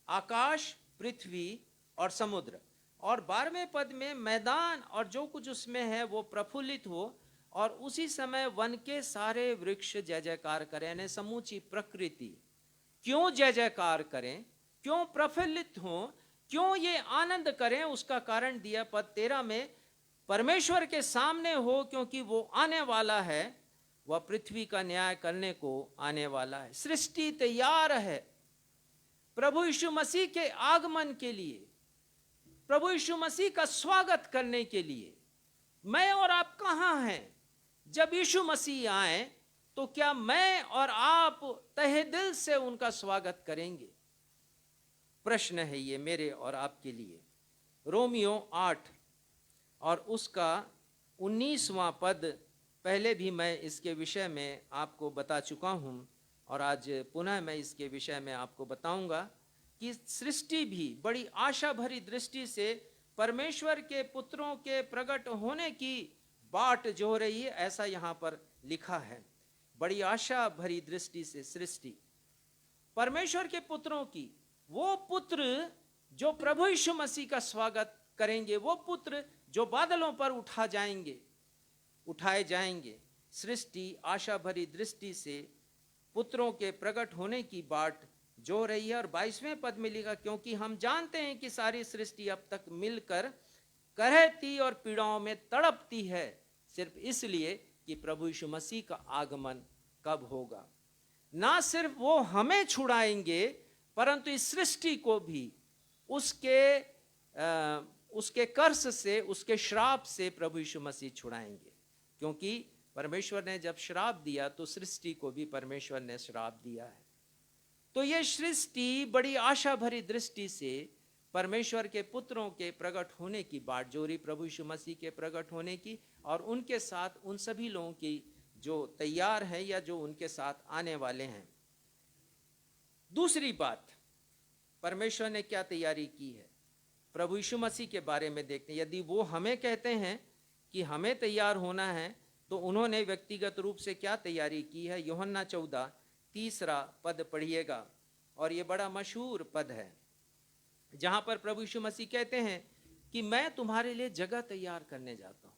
आकाश, पृथ्वी और समुद्र। और 12वें पद में मैदान और जो कुछ उसमें है वो प्रफुल्लित हो, और उसी समय वन के सारे वृक्ष जय जयकार करें। यानी समूची प्रकृति क्यों जय जयकार करें, क्यों प्रफुल्लित हो, क्यों ये आनंद करें, उसका कारण दिया पद 13 में, परमेश्वर के सामने हो, क्योंकि वो आने वाला है, वह पृथ्वी का न्याय करने को आने वाला है। सृष्टि तैयार है प्रभु यीशु मसीह के आगमन के लिए, प्रभु यीशु मसीह का स्वागत करने के लिए। मैं और आप कहां हैं जब यीशु मसीह आए? तो क्या मैं और आप तहे दिल से उनका स्वागत करेंगे? प्रश्न है ये मेरे और आपके लिए। रोमियो 8 और उसका 19वां पद, पहले भी मैं इसके विषय में आपको बता चुका हूं और आज पुनः मैं इसके विषय में आपको बताऊंगा कि सृष्टि भी बड़ी आशा भरी दृष्टि से परमेश्वर के पुत्रों के प्रकट होने की बाट जो रही है, ऐसा यहां पर लिखा है। बड़ी आशा भरी दृष्टि से सृष्टि परमेश्वर के पुत्रों की, वो पुत्र जो प्रभु यीशु मसीह का स्वागत करेंगे, वो पुत्र जो बादलों पर उठाए जाएंगे। सृष्टि आशा भरी दृष्टि से पुत्रों के प्रकट होने की बाट जो रही है। और 22वें पद में लिखा, क्योंकि हम जानते हैं कि सारी सृष्टि अब तक मिलकर कहती और पीड़ाओं में तड़पती है, सिर्फ इसलिए कि प्रभु यीशु मसीह का आगमन कब होगा। ना सिर्फ वो हमें छुड़ाएंगे, परंतु इस सृष्टि को भी उसके कर्स से, उसके श्राप से प्रभु यीशु मसीह छुड़ाएंगे। क्योंकि परमेश्वर ने जब श्राप दिया तो सृष्टि को भी परमेश्वर ने श्राप दिया है। तो ये सृष्टि बड़ी आशा भरी दृष्टि से परमेश्वर के पुत्रों के प्रकट होने की बाट जो रही, प्रभु यीशु मसीह के प्रकट होने की, और उनके साथ उन सभी लोगों की जो तैयार हैं या जो उनके साथ आने वाले हैं। दूसरी बात, परमेश्वर ने क्या तैयारी की है प्रभु यीशु मसीह के बारे में देखते हैं। यदि वो हमें कहते हैं कि हमें तैयार होना है, तो उन्होंने व्यक्तिगत रूप से क्या तैयारी की है। यूहन्ना 14:3 पद पढ़िएगा, और ये बड़ा मशहूर पद है, जहां पर प्रभु यीशु मसीह कहते हैं कि मैं तुम्हारे लिए जगह तैयार करने जाता हूं।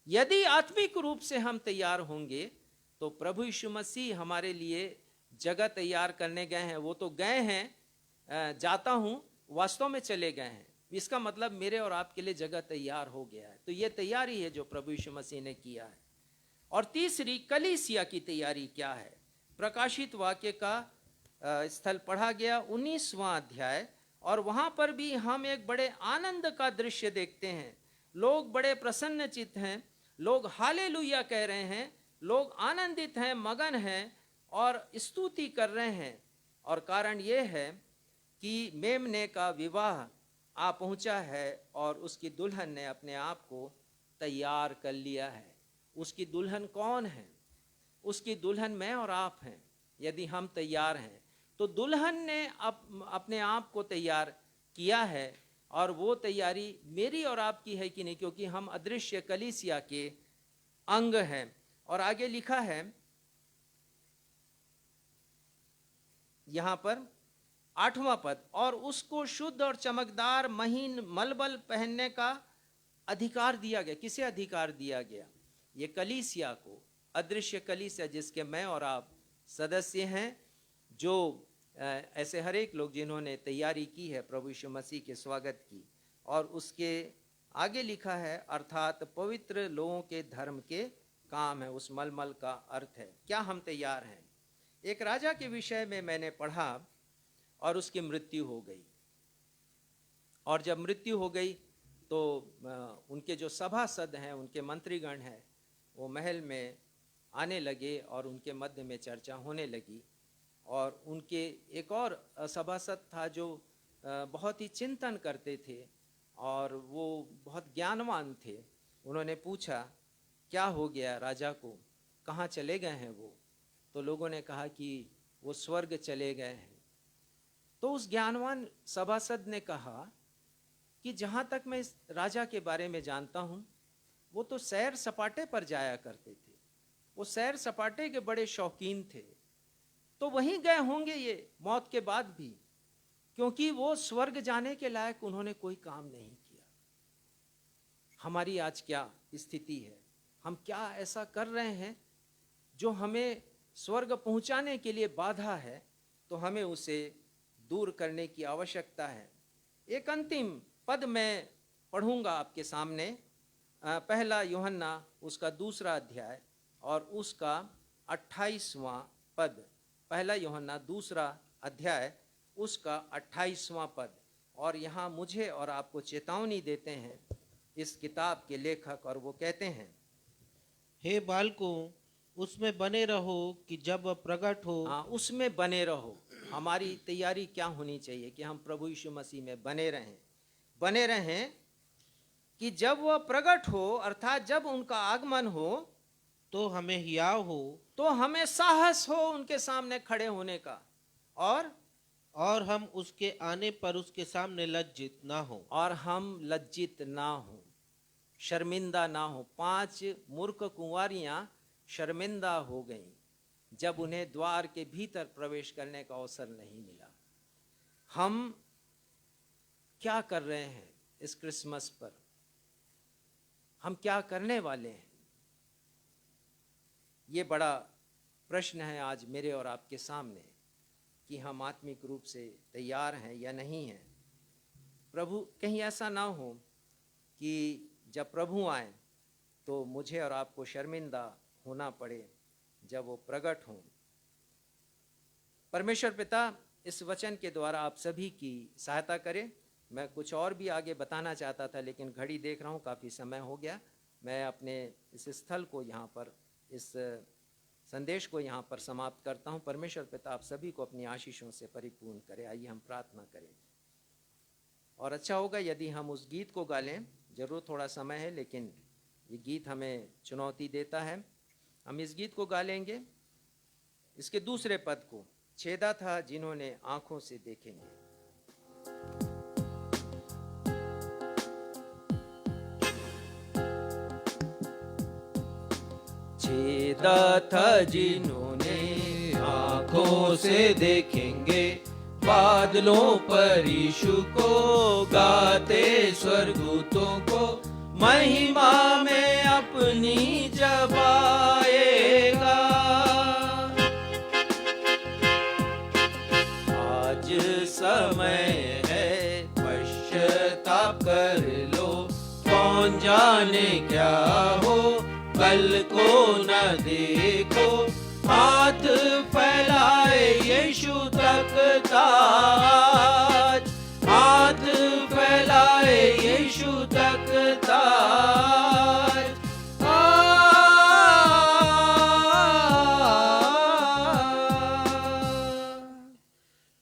यदि आत्मिक रूप से हम तैयार होंगे तो प्रभु यीशु मसीह हमारे लिए जगह तैयार करने गए हैं। वो तो गए हैं, जाता हूं, वास्तव में चले गए हैं। इसका मतलब मेरे और आपके लिए जगह तैयार हो गया है। तो ये तैयारी है जो प्रभु यीशु मसीह ने किया है। और तीसरी, कलीसिया की तैयारी क्या है। प्रकाशित वाक्य का स्थल पढ़ा गया 19वां अध्याय, और वहां पर भी हम एक बड़े आनंद का दृश्य देखते हैं। लोग बड़े प्रसन्नचित्त हैं, लोग हालेलुया कह रहे हैं, लोग आनंदित हैं, मगन हैं और स्तुति कर रहे हैं। और कारण यह है कि मेमने का विवाह आ पहुंचा है और उसकी दुल्हन ने अपने आप को तैयार कर लिया है। उसकी दुल्हन कौन है? उसकी दुल्हन मैं और आप हैं। यदि हम तैयार हैं तो दुल्हन ने अपने आप को तैयार किया है, और वो तैयारी मेरी और आपकी है कि नहीं, क्योंकि हम अदृश्य कलीसिया के अंग हैं। और आगे लिखा है यहां पर 8वां पद, और उसको शुद्ध और चमकदार महीन मलबल पहनने का अधिकार दिया गया। किसे अधिकार दिया गया? ये कलीसिया को, अदृश्य कलीसिया जिसके मैं और आप सदस्य हैं, जो ऐसे हर एक लोग जिन्होंने तैयारी की है प्रभु यीशु मसीह के स्वागत की। और उसके आगे लिखा है, अर्थात पवित्र लोगों के धर्म के काम है। उस मलमल का अर्थ है क्या हम तैयार हैं। एक राजा के विषय में मैंने पढ़ा और उसकी मृत्यु हो गई, और जब मृत्यु हो गई तो उनके जो सभासद हैं, उनके मंत्रीगण हैं, वो महल में आने लगे और उनके मध्य में चर्चा होने लगी। और उनके एक और सभासद था जो बहुत ही चिंतन करते थे और वो बहुत ज्ञानवान थे। उन्होंने पूछा क्या हो गया राजा को, कहाँ चले गए हैं वो? तो लोगों ने कहा कि वो स्वर्ग चले गए हैं। तो उस ज्ञानवान सभासद ने कहा कि जहाँ तक मैं इस राजा के बारे में जानता हूँ, वो तो सैर सपाटे पर जाया करते थे, वो सैर सपाटे के बड़े शौकीन थे, तो वहीं गए होंगे ये मौत के बाद भी, क्योंकि वो स्वर्ग जाने के लायक उन्होंने कोई काम नहीं किया। हमारी आज क्या स्थिति है? हम क्या ऐसा कर रहे हैं जो हमें स्वर्ग पहुंचाने के लिए बाधा है? तो हमें उसे दूर करने की आवश्यकता है। एक अंतिम पद मैं पढ़ूंगा आपके सामने, पहला यूहन्ना उसका 2 अध्याय और उसका 28वां पद। पहला यूहन्ना 2 अध्याय उसका 28वां पद। और यहाँ मुझे और आपको चेतावनी देते हैं इस किताब के लेखक, और वो कहते हैं, हे बालकों, उसमें बने रहो कि जब वह प्रकट हो। हाँ, उसमें बने रहो। हमारी तैयारी क्या होनी चाहिए कि हम प्रभु यीशु मसीह में बने रहें कि जब वह प्रकट हो, अर्थात जब उनका आगमन हो, तो हमें हियाव हो, तो हमें साहस हो उनके सामने खड़े होने का, और हम उसके आने पर उसके सामने लज्जित ना हो। और हम लज्जित ना हो, शर्मिंदा ना हो। 5 मूर्ख कुंवारियां शर्मिंदा हो गईं जब उन्हें द्वार के भीतर प्रवेश करने का अवसर नहीं मिला। हम क्या कर रहे हैं इस क्रिसमस पर? हम क्या करने वाले हैं? ये बड़ा प्रश्न है आज मेरे और आपके सामने कि हम आत्मिक रूप से तैयार हैं या नहीं हैं। प्रभु, कहीं ऐसा ना हो कि जब प्रभु आए तो मुझे और आपको शर्मिंदा होना पड़े जब वो प्रकट हों। परमेश्वर पिता इस वचन के द्वारा आप सभी की सहायता करें। मैं कुछ और भी आगे बताना चाहता था, लेकिन घड़ी देख रहा हूँ काफ़ी समय हो गया। मैं अपने इस स्थल को यहाँ पर, इस संदेश को यहाँ पर समाप्त करता हूँ। परमेश्वर पिता आप सभी को अपनी आशीषों से परिपूर्ण करे। आइए हम प्रार्थना करें। और अच्छा होगा यदि हम उस गीत को गा लें। जरूर थोड़ा समय है, लेकिन ये गीत हमें चुनौती देता है। हम इस गीत को गा लेंगे। इसके 2 पद को, छेदा था जिन्होंने आंखों से देखेंगे। छेदा था जिन्होंने आंखों से देखेंगे, बादलों पर यीशु को गाते स्वर्गदूतों को, महिमा में अपनी जब आएगा। आज समय है पश्चाताप कर लो, कौन जाने क्या हो, कल को न देखो। हाथ फैलाए यीशु तक ताज, हाथ फैलाए यीशु तक ताज।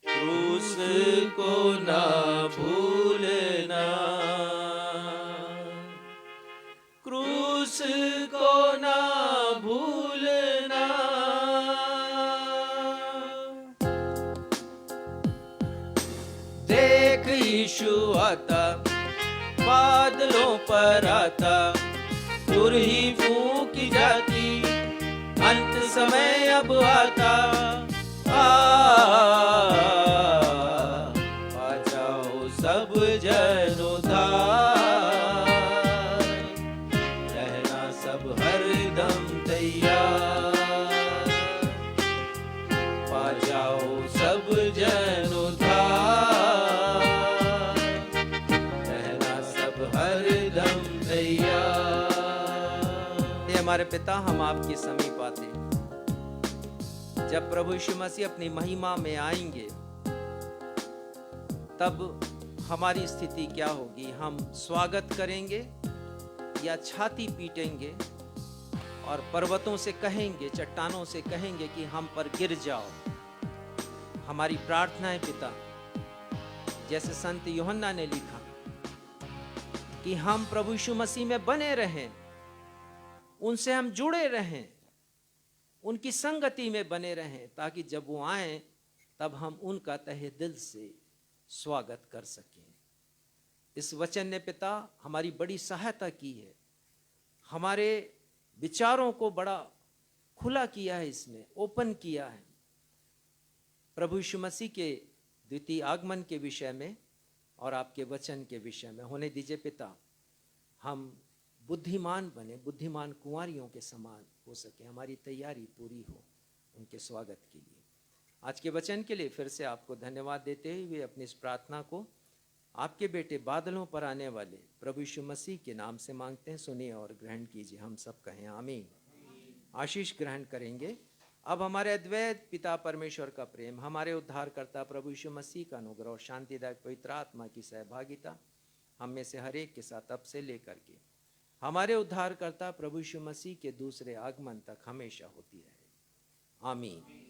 क्रूस को ना भूलना, क्रूस को ना भूलना। देख यीशु आता, बादलों पर आता, तुरही फूंकी जाती, अंत समय अब आता। आ जाओ सब जन उधार, रहना सब हरदम तैयार। पा जाओ सब जन उधार, रहना सब हरदम तैयार। हे हमारे पिता, हम आपके समीप आते हैं। जब प्रभु यीशु मसीह अपनी महिमा में आएंगे तब हमारी स्थिति क्या होगी? हम स्वागत करेंगे या छाती पीटेंगे और पर्वतों से कहेंगे, चट्टानों से कहेंगे कि हम पर गिर जाओ? हमारी प्रार्थनाएं पिता, जैसे संत यूहन्ना ने लिखा कि हम प्रभु यीशु मसीह में बने रहें, उनसे हम जुड़े रहें, उनकी संगति में बने रहें, ताकि जब वो आए तब हम उनका तहे दिल से स्वागत कर सकें। इस वचन ने पिता हमारी बड़ी सहायता की है, हमारे विचारों को बड़ा खुला किया है, इसमें ओपन किया है। प्रभु यीशु मसीह के द्वितीय आगमन के विषय में और आपके वचन के विषय में होने दीजिए पिता, हम बुद्धिमान बने, बुद्धिमान कुंवारियों के समान हो सके, हमारी तैयारी पूरी हो उनके स्वागत के लिए। आज के वचन के लिए फिर से आपको धन्यवाद देते हुए अपनी इस प्रार्थना को आपके बेटे बादलों पर आने वाले प्रभु यीशु मसीह के नाम से मांगते हैं। सुनिए और ग्रहण कीजिए। हम सब कहें आमीन। आशीष ग्रहण करेंगे। अब हमारे अद्वैत पिता परमेश्वर का प्रेम, हमारे उद्धारकर्ता प्रभु यीशु मसीह का अनुग्रह और शांतिदायक पवित्र आत्मा की सहभागिता हम में से हर एक के साथ अब से लेकर के हमारे उद्धारकर्ता प्रभु यीशु मसीह के दूसरे आगमन तक हमेशा होती रहे। आमीन।